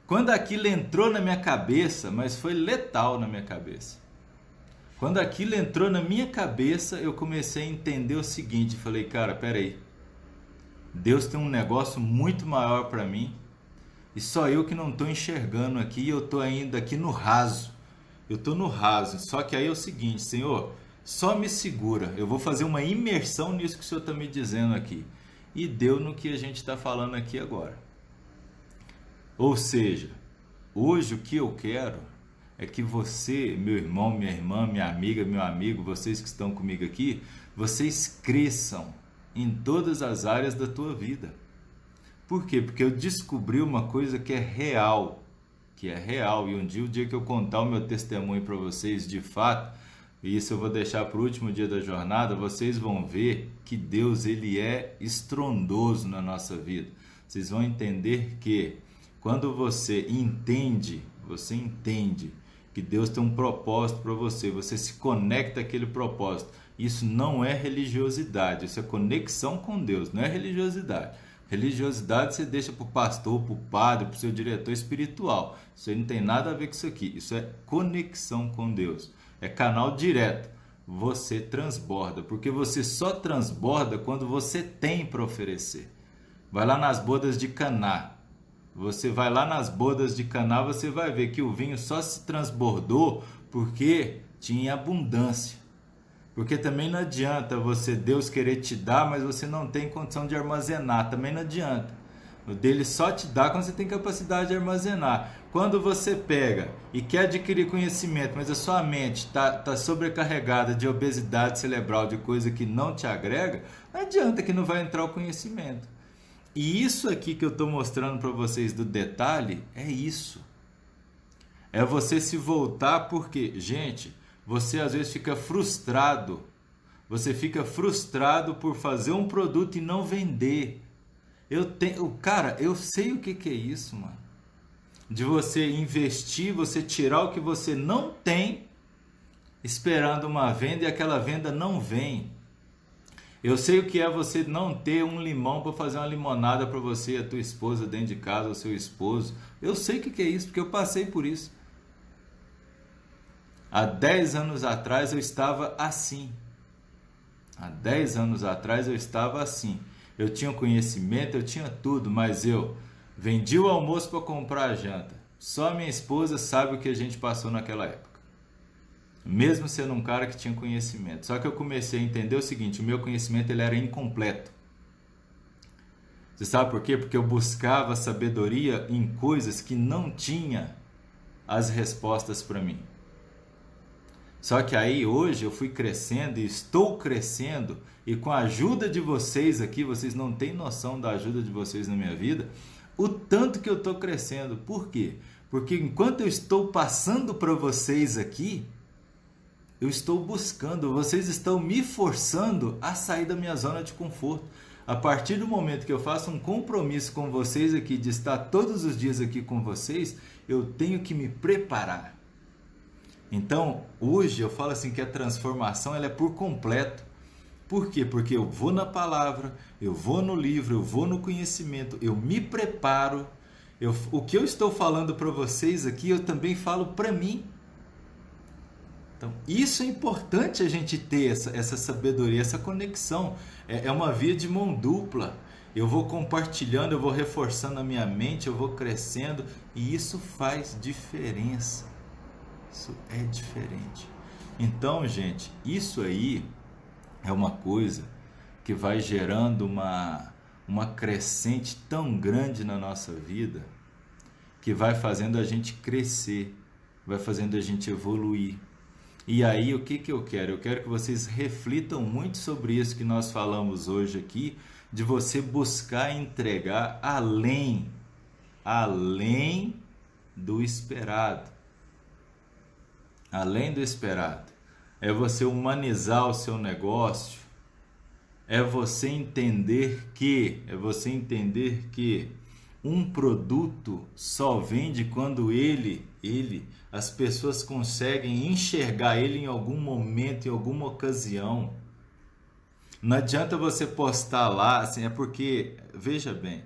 Quando aquilo entrou na minha cabeça, mas foi letal na minha cabeça. Quando aquilo entrou na minha cabeça, eu comecei a entender o seguinte, falei, cara, peraí, Deus tem um negócio muito maior para mim, e só eu que não estou enxergando aqui, eu estou ainda aqui no raso, eu estou no raso, só que aí é o seguinte, Senhor, só me segura, eu vou fazer uma imersão nisso que o Senhor está me dizendo aqui, e deu no que a gente está falando aqui agora. Ou seja, hoje o que eu quero é que você, meu irmão, minha irmã, minha amiga, meu amigo, vocês que estão comigo aqui, vocês cresçam em todas as áreas da tua vida. Por quê? Porque eu descobri uma coisa que é real, e um dia, o dia que eu contar o meu testemunho para vocês de fato, e isso eu vou deixar para o último dia da jornada, vocês vão ver que Deus, ele é estrondoso na nossa vida. Vocês vão entender que quando você entende que Deus tem um propósito para você, você se conecta àquele propósito. Isso não é religiosidade, isso é conexão com Deus, não é religiosidade. Religiosidade você deixa para o pastor, para o padre, para o seu diretor espiritual. Isso aí não tem nada a ver com isso aqui. Isso é conexão com Deus. É canal direto. Você transborda, porque você só transborda quando você tem para oferecer. Vai lá nas bodas de Caná. Você vai lá nas bodas de Caná, você vai ver que o vinho só se transbordou porque tinha abundância. Porque também não adianta Deus querer te dar, mas você não tem condição de armazenar. Também não adianta. O dele só te dá quando você tem capacidade de armazenar. Quando você pega e quer adquirir conhecimento, mas a sua mente está sobrecarregada de obesidade cerebral, de coisa que não te agrega, não adianta que não vai entrar o conhecimento. E isso aqui que eu estou mostrando para vocês do detalhe, é isso. É você se voltar porque, gente, você às vezes fica frustrado. Você fica frustrado por fazer um produto e não vender. Cara, eu sei o que é isso, mano. De você investir, você tirar o que você não tem, esperando uma venda e aquela venda não vem. Eu sei o que é você não ter um limão para fazer uma limonada para você e a tua esposa dentro de casa, o seu esposo. Eu sei o que é isso, porque eu passei por isso. Há 10 anos atrás eu estava assim. Há 10 anos atrás eu estava assim. Eu tinha conhecimento, eu tinha tudo, mas eu vendi o almoço para comprar a janta. Só a minha esposa sabe o que a gente passou naquela época. Mesmo sendo um cara que tinha conhecimento. Só que eu comecei a entender o seguinte, o meu conhecimento ele era incompleto. Você sabe por quê? Porque eu buscava sabedoria em coisas que não tinha as respostas para mim. Só que aí hoje eu fui crescendo e estou crescendo, e com a ajuda de vocês aqui, vocês não têm noção da ajuda de vocês na minha vida, o tanto que eu estou crescendo. Por quê? Porque enquanto eu estou passando para vocês aqui, eu estou buscando, vocês estão me forçando a sair da minha zona de conforto. A partir do momento que eu faço um compromisso com vocês aqui, de estar todos os dias aqui com vocês, eu tenho que me preparar. Então, hoje eu falo assim que a transformação ela é por completo. Por quê? Porque eu vou na palavra, eu vou no livro, eu vou no conhecimento, eu me preparo. O que eu estou falando para vocês aqui, eu também falo para mim. Então, isso é importante a gente ter essa sabedoria, essa conexão. É uma via de mão dupla. eu vou compartilhando, eu vou reforçando a minha mente, eu vou crescendo, e isso faz diferença. Isso é diferente. Então, gente, isso aí é uma coisa que vai gerando uma crescente tão grande na nossa vida, que vai fazendo a gente crescer, vai fazendo a gente evoluir. E aí, o que eu quero? Eu quero que vocês reflitam muito sobre isso que nós falamos hoje aqui, de você buscar entregar além do esperado. Além do esperado. É você humanizar o seu negócio, é você entender que um produto só vende quando as pessoas conseguem enxergar ele em algum momento, em alguma ocasião. Não adianta você postar lá, assim, é porque, veja bem,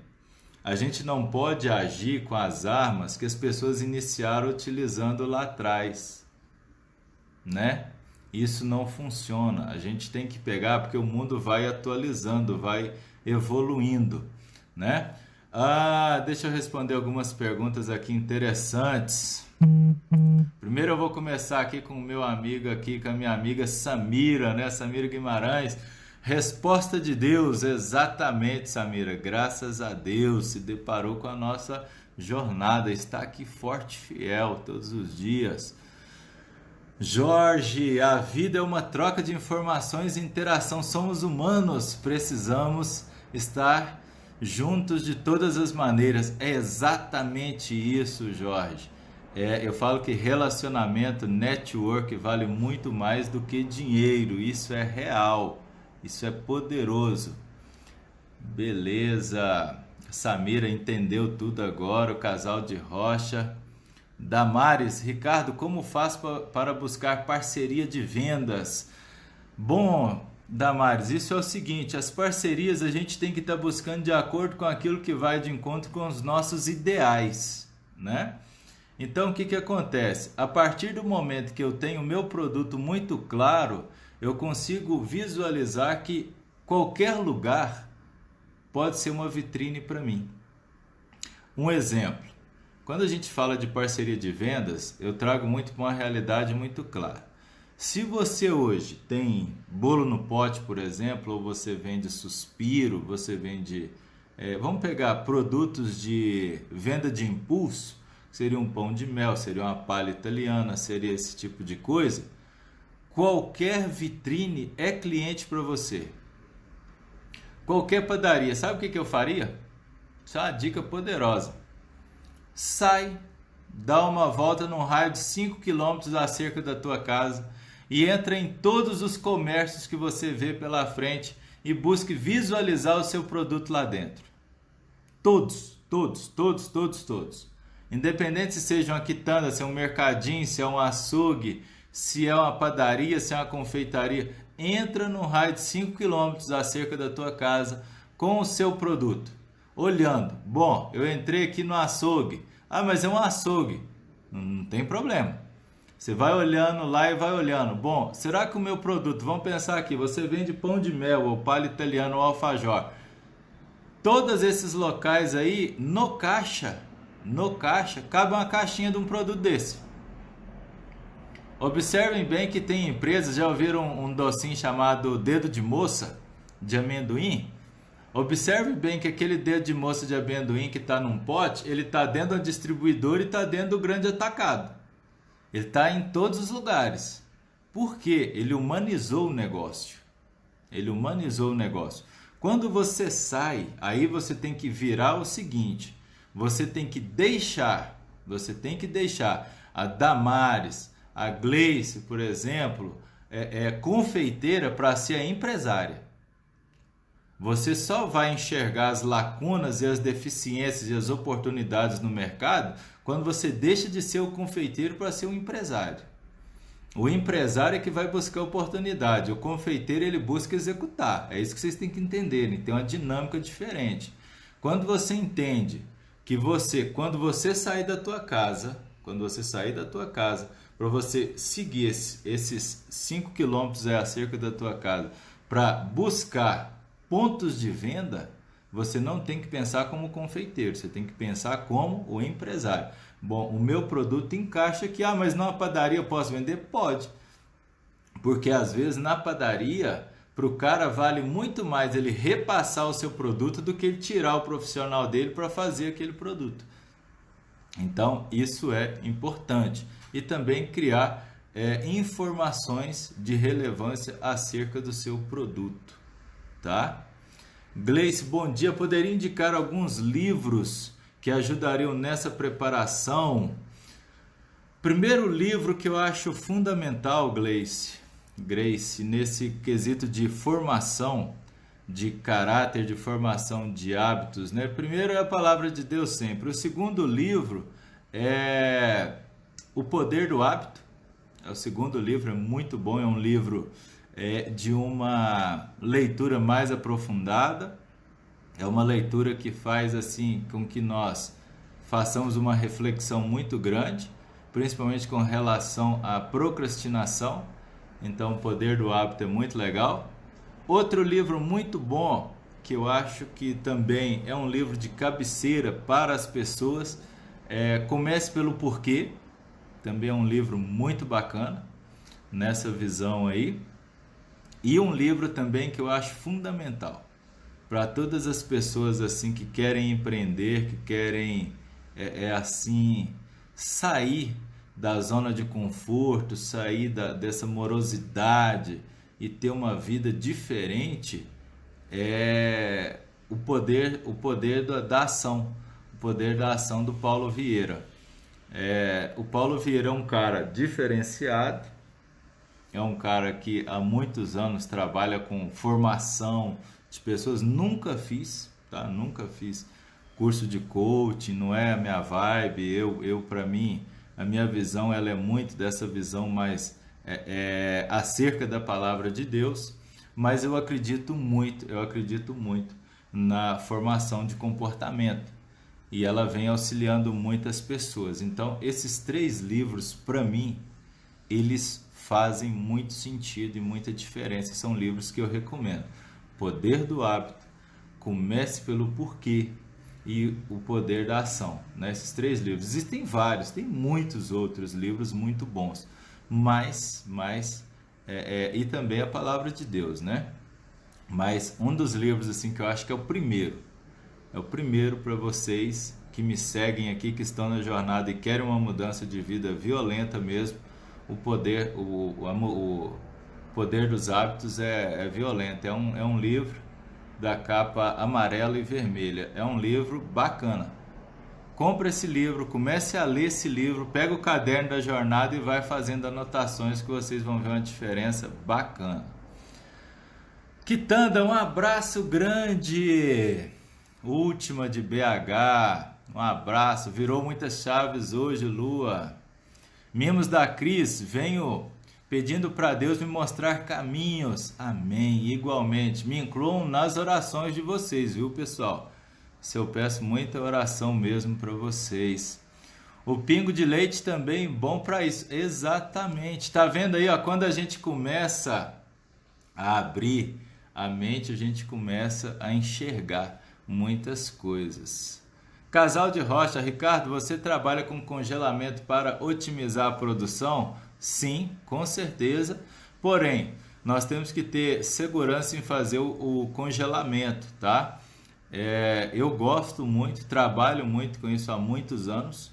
a gente não pode agir com as armas que as pessoas iniciaram utilizando lá atrás, né? Isso não funciona. A gente tem que pegar, porque o mundo vai atualizando, vai evoluindo, né? Deixa eu responder algumas perguntas aqui interessantes. Primeiro eu vou começar aqui com o meu amigo aqui, com a minha amiga Samira, né? Samira Guimarães. Resposta de Deus, exatamente, Samira. Graças a Deus, se deparou com a nossa jornada, está aqui forte e fiel todos os dias. Jorge, a vida é uma troca de informações e interação. Somos humanos, precisamos estar juntos de todas as maneiras. É exatamente isso, Jorge. Eu falo que relacionamento, network vale muito mais do que dinheiro. Isso é real, isso é poderoso. Beleza, Samira entendeu tudo agora, o casal de Rocha. Damares, Ricardo, como faz para buscar parceria de vendas? Bom, Damares, isso é o seguinte, as parcerias a gente tem que estar buscando de acordo com aquilo que vai de encontro com os nossos ideais, né? Então, o que acontece? A partir do momento que eu tenho o meu produto muito claro, eu consigo visualizar que qualquer lugar pode ser uma vitrine para mim. Um exemplo. Quando a gente fala de parceria de vendas, eu trago muito para uma realidade muito clara. Se você hoje tem bolo no pote, por exemplo, ou você vende suspiro, você vende... vamos pegar produtos de venda de impulso, seria um pão de mel, seria uma palha italiana, seria esse tipo de coisa. Qualquer vitrine é cliente para você. Qualquer padaria. Sabe o que eu faria? Isso é uma dica poderosa. Sai, dá uma volta num raio de 5 km acerca da tua casa e entra em todos os comércios que você vê pela frente e busque visualizar o seu produto lá dentro. Todos. Independente se seja uma quitanda, se é um mercadinho, se é um açougue, se é uma padaria, se é uma confeitaria, entra num raio de 5 km acerca da tua casa com o seu produto. Olhando, bom, eu entrei aqui no açougue. Mas é um açougue. Não tem problema. Você vai olhando lá e vai olhando. Bom, será que o meu produto, vamos pensar aqui, você vende pão de mel, ou palha italiana, ou alfajor. Todos esses locais aí, no caixa, cabe uma caixinha de um produto desse. Observem bem que tem empresas, já ouviram um docinho chamado dedo de moça, de amendoim? Observe bem que aquele dedo de moça de amendoim que está num pote, ele está dentro do distribuidor e está dentro do grande atacado. Ele está em todos os lugares. Por quê? Ele humanizou o negócio. Quando você sai, aí você tem que virar o seguinte, você tem que deixar a Damares, a Gleice, por exemplo, confeiteira para ser a empresária. Você só vai enxergar as lacunas e as deficiências e as oportunidades no mercado quando você deixa de ser o confeiteiro para ser o empresário. O empresário é que vai buscar oportunidade, o confeiteiro ele busca executar. É isso que vocês têm que entender, tem uma dinâmica diferente. Quando você entende que quando você sair da tua casa, para você seguir esses 5 quilômetros acerca da tua casa, para buscar pontos de venda, você não tem que pensar como confeiteiro, você tem que pensar como o empresário. Bom, o meu produto encaixa aqui, mas numa padaria eu posso vender? Pode, porque às vezes na padaria, para o cara vale muito mais ele repassar o seu produto do que ele tirar o profissional dele para fazer aquele produto. Então, isso é importante. E também criar informações de relevância acerca do seu produto, tá? Gleice, bom dia. Poderia indicar alguns livros que ajudariam nessa preparação? Primeiro livro que eu acho fundamental, Grace, nesse quesito de formação de caráter, de formação de hábitos, né? Primeiro é a palavra de Deus sempre. O segundo livro é O Poder do Hábito. O segundo livro é muito bom, é um livro de uma leitura mais aprofundada. É uma leitura que faz assim com que nós façamos uma reflexão muito grande, principalmente com relação à procrastinação. Então, O Poder do Hábito é muito legal. Outro livro muito bom, que eu acho que também é um livro de cabeceira para as pessoas, Comece pelo Porquê. Também é um livro muito bacana nessa visão aí. E um livro também que eu acho fundamental para todas as pessoas assim que querem empreender, que querem assim sair da zona de conforto, sair dessa morosidade e ter uma vida diferente, é o poder da ação, o poder da ação do Paulo Vieira. O Paulo Vieira é um cara diferenciado, é um cara que há muitos anos trabalha com formação de pessoas. Nunca fiz curso de coaching, não é a minha vibe. Eu para mim, a minha visão ela é muito dessa visão mais acerca da palavra de Deus, mas eu acredito muito na formação de comportamento e ela vem auxiliando muitas pessoas. Então, esses 3 livros, para mim, eles fazem muito sentido e muita diferença. São livros que eu recomendo. Poder do Hábito, Comece pelo Porquê e O Poder da Ação. Né? Esses 3 livros. Existem vários, tem muitos outros livros muito bons, mas e também a Palavra de Deus, né? Mas um dos livros assim que eu acho que é o primeiro para vocês que me seguem aqui, que estão na jornada e querem uma mudança de vida violenta mesmo. O poder dos hábitos é violento. É um livro da capa amarela e vermelha. É um livro bacana. Compre esse livro, comece a ler esse livro, pega o caderno da jornada e vai fazendo anotações que vocês vão ver uma diferença bacana. Quitanda, um abraço grande. Última de BH. Um abraço. Virou muitas chaves hoje, Lua. Mimos da Cris, venho pedindo para Deus me mostrar caminhos. Amém. Igualmente, me incluam nas orações de vocês, viu, pessoal? Se eu peço muita oração mesmo para vocês. O pingo de leite também bom para isso. Exatamente. Tá vendo aí, ó, quando a gente começa a abrir a mente, a gente começa a enxergar muitas coisas. Casal de Rocha, Ricardo, você trabalha com congelamento para otimizar a produção? Sim, com certeza. Porém, nós temos que ter segurança em fazer o congelamento, tá? Eu gosto muito, trabalho muito com isso há muitos anos.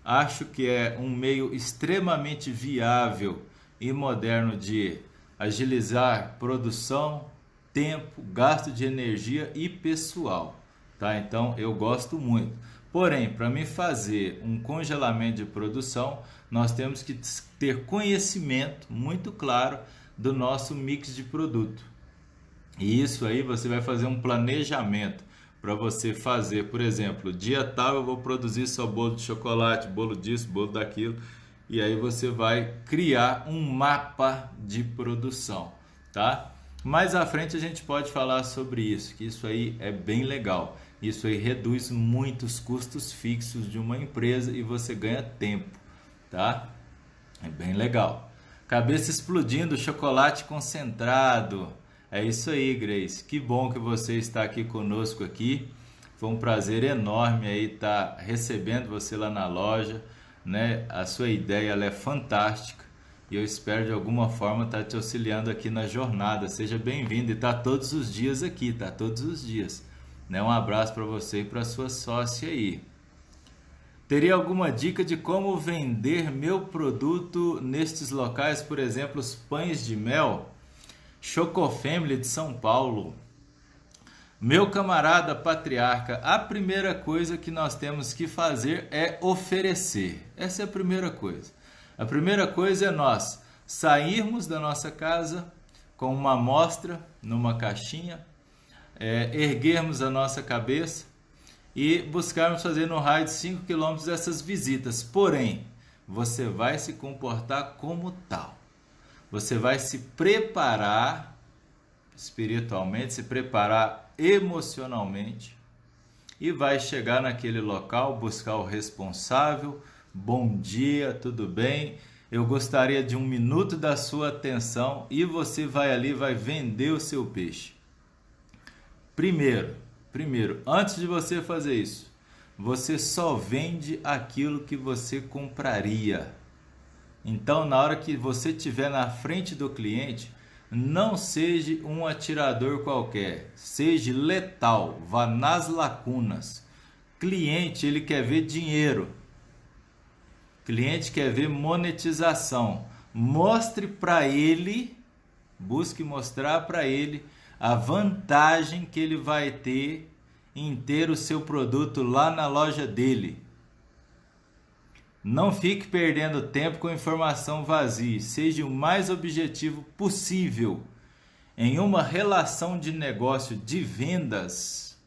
Acho que é um meio extremamente viável e moderno de agilizar produção, tempo, gasto de energia e pessoal, tá? Então eu gosto muito. Porém, para me fazer um congelamento de produção, nós temos que ter conhecimento muito claro do nosso mix de produto. E isso aí você vai fazer um planejamento para você fazer, por exemplo, dia tal eu vou produzir só bolo de chocolate, bolo disso, bolo daquilo, e aí você vai criar um mapa de produção, tá? Mais à frente a gente pode falar sobre isso, que isso aí é bem legal. Isso aí reduz muitos custos fixos de uma empresa e você ganha tempo, tá? É bem legal. Cabeça explodindo, chocolate concentrado. É isso aí, Grace. Que bom que você está aqui conosco aqui. Foi um prazer enorme aí estar recebendo você lá na loja, né? A sua ideia ela é fantástica e eu espero de alguma forma estar te auxiliando aqui na jornada. Seja bem-vindo e tá todos os dias aqui, tá todos os dias, né? Um abraço para você e para sua sócia aí. Teria alguma dica de como vender meu produto nestes locais, por exemplo, os pães de mel? Choco Family de São Paulo. Meu camarada patriarca, a primeira coisa que nós temos que fazer é oferecer. Essa é a primeira coisa. A primeira coisa é nós sairmos da nossa casa com uma amostra numa caixinha, erguermos a nossa cabeça e buscarmos fazer no raio de 5 km essas visitas. Porém, você vai se comportar como tal. Você vai se preparar espiritualmente, se preparar emocionalmente e vai chegar naquele local, buscar o responsável. Bom dia, tudo bem? Eu gostaria de 1 minuto da sua atenção e você vai ali, vai vender o seu peixe. Primeiro, antes de você fazer isso, você só vende aquilo que você compraria. Então, na hora que você estiver na frente do cliente, não seja um atirador qualquer, seja letal, vá nas lacunas. Cliente, ele quer ver dinheiro. Cliente quer ver monetização. Mostre para ele, busque mostrar para ele a vantagem que ele vai ter em ter o seu produto lá na loja dele. Não fique perdendo tempo com informação vazia. Seja o mais objetivo possível. Em uma relação de negócio de vendas,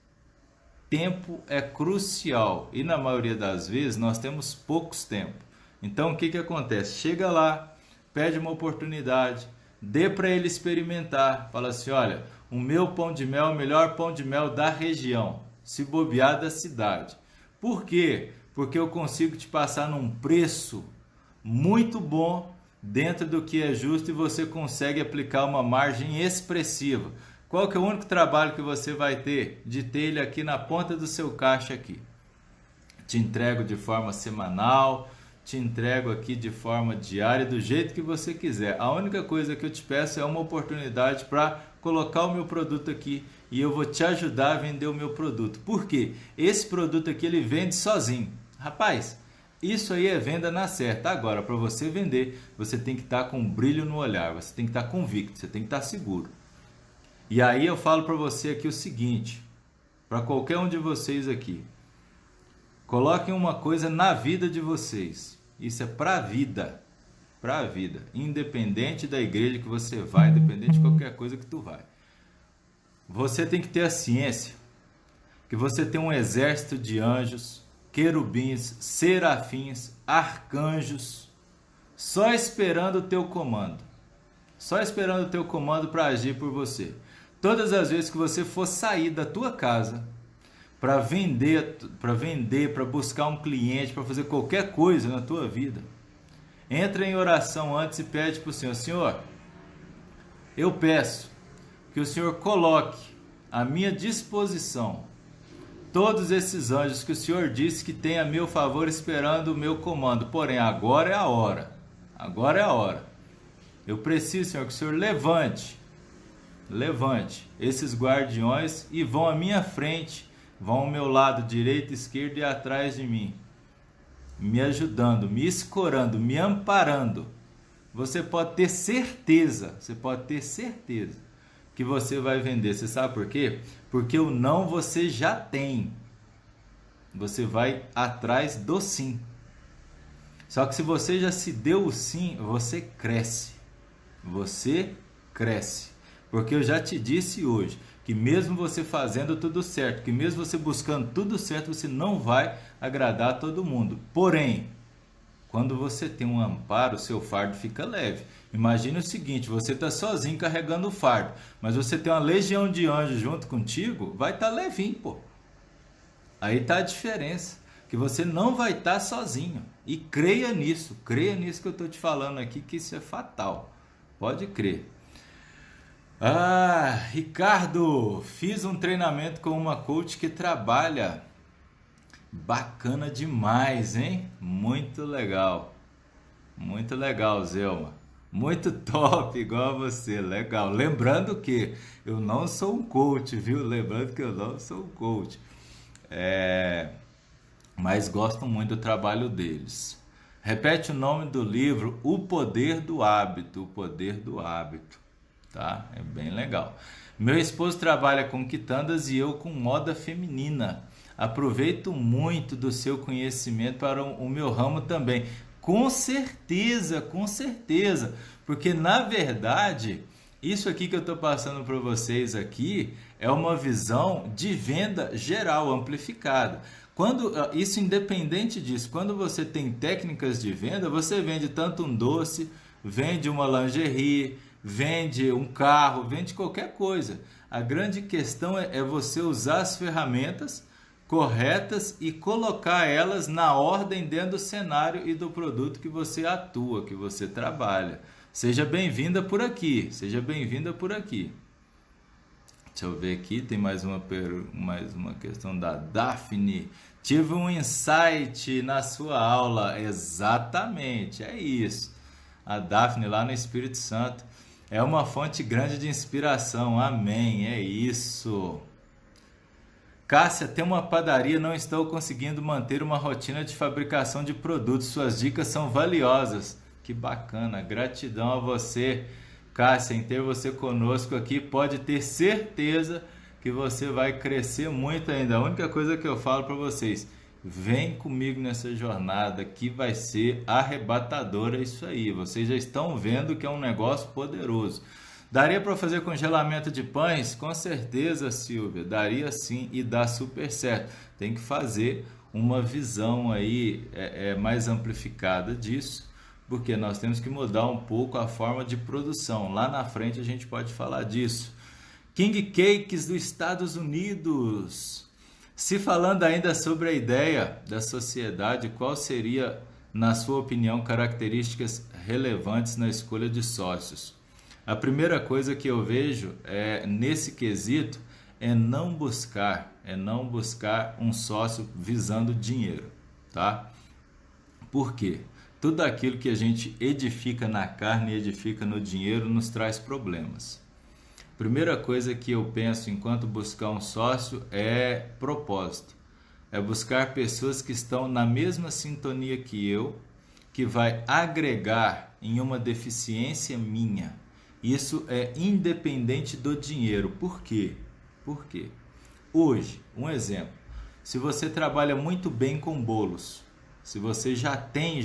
tempo é crucial. E na maioria das vezes nós temos poucos tempos. Então o que acontece? Chega lá, pede uma oportunidade, dê para ele experimentar. Fala assim, olha, o meu pão de mel é o melhor pão de mel da região. Se bobear da cidade. Por quê? Porque eu consigo te passar num preço muito bom dentro do que é justo e você consegue aplicar uma margem expressiva. Qual que é o único trabalho que você vai ter? De ter ele aqui na ponta do seu caixa aqui. Te entrego de forma semanal, te entrego aqui de forma diária, do jeito que você quiser. A única coisa que eu te peço é uma oportunidade para colocar o meu produto aqui e eu vou te ajudar a vender o meu produto. Por quê? Esse produto aqui ele vende sozinho. Rapaz, isso aí é venda na certa. Agora, para você vender, você tem que estar com um brilho no olhar, você tem que estar convicto, você tem que estar seguro. E aí eu falo para você aqui o seguinte, para qualquer um de vocês aqui, coloquem uma coisa na vida de vocês. Isso é para a vida, independente da igreja que você vai, independente de qualquer coisa que tu vai. Você tem que ter a ciência que você tem um exército de anjos, querubins, serafins, arcanjos, só esperando o teu comando. Só esperando o teu comando para agir por você. Todas as vezes que você for sair da tua casa para vender, para buscar um cliente, para fazer qualquer coisa na tua vida, entra em oração antes e pede para o Senhor, Senhor, eu peço que o Senhor coloque à minha disposição todos esses anjos que o Senhor disse que tem a meu favor esperando o meu comando. Porém, agora é a hora. Agora é a hora. Eu preciso, Senhor, que o Senhor levante esses guardiões e vão à minha frente, vão ao meu lado direito, esquerdo e atrás de mim, me ajudando, me escorando, me amparando. Você pode ter certeza que você vai vender. Você sabe por quê? Porque o não você já tem. Você vai atrás do sim. Só que se você já se deu o sim, você cresce. Você cresce. Porque eu já te disse hoje que mesmo você fazendo tudo certo, que mesmo você buscando tudo certo, você não vai agradar a todo mundo. Porém, quando você tem um amparo, o seu fardo fica leve. Imagine o seguinte, você está sozinho carregando o fardo, mas você tem uma legião de anjos junto contigo, vai estar levinho, pô. Aí está a diferença, que você não vai estar sozinho. E creia nisso que eu estou te falando aqui, que isso é fatal. Pode crer. Ricardo, fiz um treinamento com uma coach que trabalha. Bacana demais, hein? Muito legal, Zelma. Muito top, igual a você, legal. Lembrando que eu não sou um coach, viu? Lembrando que eu não sou um coach. É, mas gosto muito do trabalho deles. Repete o nome do livro, O Poder do Hábito. O Poder do Hábito, tá? É bem legal. Meu esposo trabalha com quitandas e eu com moda feminina. Aproveito muito do seu conhecimento para o meu ramo também. Com certeza, porque na verdade, isso aqui que eu estou passando para vocês aqui é uma visão de venda geral, amplificada. Isso independente disso, quando você tem técnicas de venda, você vende tanto um doce, vende uma lingerie, vende um carro, vende qualquer coisa. A grande questão é você usar as ferramentas corretas e colocar elas na ordem dentro do cenário e do produto que você atua, que você trabalha. Seja bem-vinda por aqui, seja bem-vinda por aqui. Deixa eu ver aqui, tem mais uma questão da Daphne. Tive um insight na sua aula. Exatamente, é isso. A Daphne lá no Espírito Santo é uma fonte grande de inspiração. Amém, é isso. Cássia, tem uma padaria, não estou conseguindo manter uma rotina de fabricação de produtos. Suas dicas são valiosas. Que bacana, gratidão a você, Cássia, em ter você conosco aqui. Pode ter certeza que você vai crescer muito ainda. A única coisa que eu falo para vocês, vem comigo nessa jornada que vai ser arrebatadora isso aí. Vocês já estão vendo que é um negócio poderoso. Daria para fazer congelamento de pães? Com certeza, Silvia, daria sim e dá super certo. Tem que fazer uma visão aí mais amplificada disso, porque nós temos que mudar um pouco a forma de produção. Lá na frente a gente pode falar disso. King Cakes dos Estados Unidos. Se falando ainda sobre a ideia da sociedade, qual seria, na sua opinião, características relevantes na escolha de sócios? A primeira coisa que eu vejo nesse quesito é não buscar um sócio visando dinheiro, tá? Por quê? Tudo aquilo que a gente edifica na carne e edifica no dinheiro nos traz problemas. Primeira coisa que eu penso enquanto buscar um sócio é propósito. É buscar pessoas que estão na mesma sintonia que eu, que vai agregar em uma deficiência minha. Isso é independente do dinheiro. Por quê? Por quê? Hoje, um exemplo. Se você trabalha muito bem com bolos, se você já tem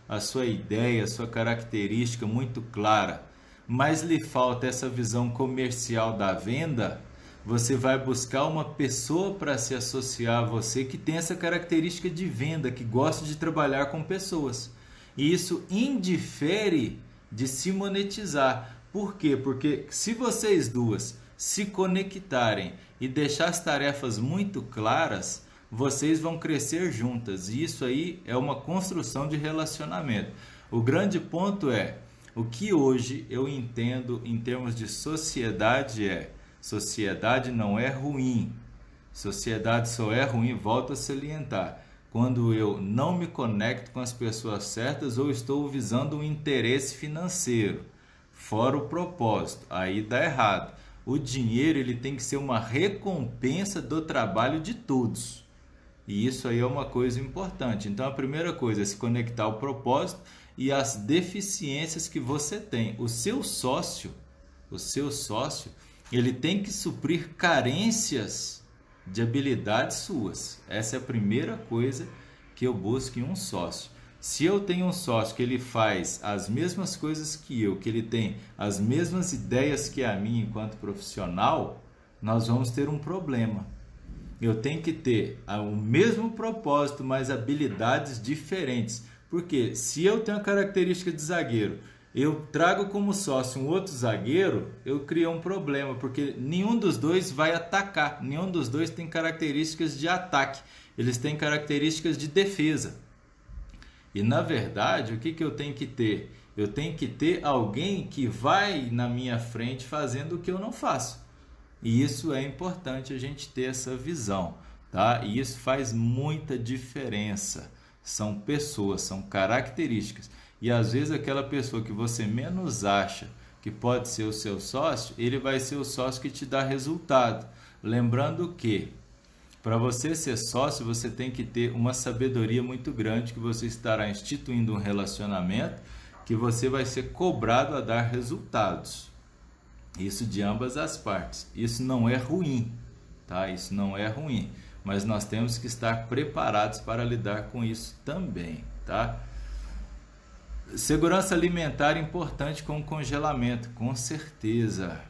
a sua ideia, a sua característica muito clara, mas lhe falta essa visão comercial da venda, você vai buscar uma pessoa para se associar a você que tem essa característica de venda, que gosta de trabalhar com pessoas. E isso indifere de se monetizar. Por quê? Porque se vocês duas se conectarem e deixar as tarefas muito claras, vocês vão crescer juntas. E isso aí é uma construção de relacionamento. O grande ponto é, o que hoje eu entendo em termos de sociedade sociedade não é ruim. Sociedade só é ruim, volto a salientar, quando eu não me conecto com as pessoas certas ou estou visando um interesse financeiro. Fora o propósito, aí dá errado. O dinheiro ele tem que ser uma recompensa do trabalho de todos. E isso aí é uma coisa importante. Então a primeira coisa é se conectar ao propósito e às deficiências que você tem. O seu sócio, ele tem que suprir carências de habilidades suas. Essa é a primeira coisa que eu busco em um sócio. Se eu tenho um sócio que ele faz as mesmas coisas que eu, que ele tem as mesmas ideias que a mim enquanto profissional, nós vamos ter um problema. Eu tenho que ter o mesmo propósito, mas habilidades diferentes. Porque se eu tenho a característica de zagueiro, eu trago como sócio um outro zagueiro, eu crio um problema, porque nenhum dos dois vai atacar, nenhum dos dois tem características de ataque, eles têm características de defesa. E na verdade, o que eu tenho que ter? Eu tenho que ter alguém que vai na minha frente fazendo o que eu não faço. E isso é importante a gente ter essa visão, tá? E isso faz muita diferença. São pessoas, são características. E às vezes aquela pessoa que você menos acha que pode ser o seu sócio, ele vai ser o sócio que te dá resultado. Lembrando que para você ser sócio, você tem que ter uma sabedoria muito grande, que você estará instituindo um relacionamento que você vai ser cobrado a dar resultados. Isso de ambas as partes. Isso não é ruim, tá? Isso não é ruim, mas nós temos que estar preparados para lidar com isso também, tá? Segurança alimentar importante com o congelamento, com certeza.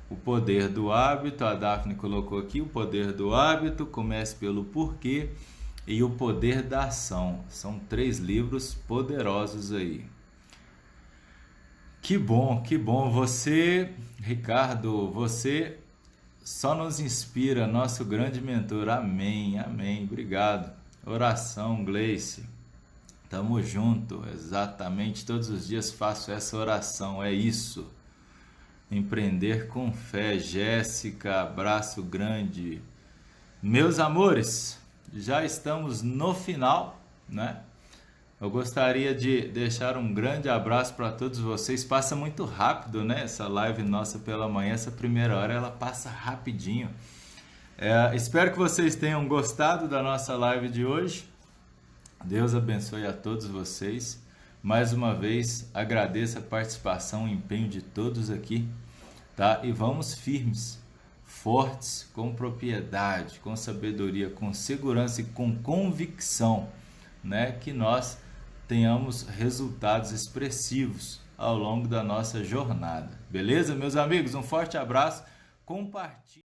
O poder do hábito, a Daphne colocou aqui, o poder do hábito, comece pelo porquê, e o poder da ação. São 3 livros poderosos aí. Que bom, que bom. Você, Ricardo, você só nos inspira, nosso grande mentor. Amém, amém. Obrigado. Oração, Gleice. Tamo junto, exatamente. Todos os dias faço essa oração, é isso. Empreender com fé. Jéssica, abraço grande. Meus amores, já estamos no final, né? Eu gostaria de deixar um grande abraço para todos vocês. Passa muito rápido, né? Essa live nossa pela manhã, essa primeira hora, ela passa rapidinho. Espero que vocês tenham gostado da nossa live de hoje. Deus abençoe a todos vocês. Mais uma vez, agradeço a participação e empenho de todos aqui, tá? E vamos firmes, fortes, com propriedade, com sabedoria, com segurança e com convicção, né? Que nós tenhamos resultados expressivos ao longo da nossa jornada. Beleza, meus amigos? Um forte abraço. Compartilhe.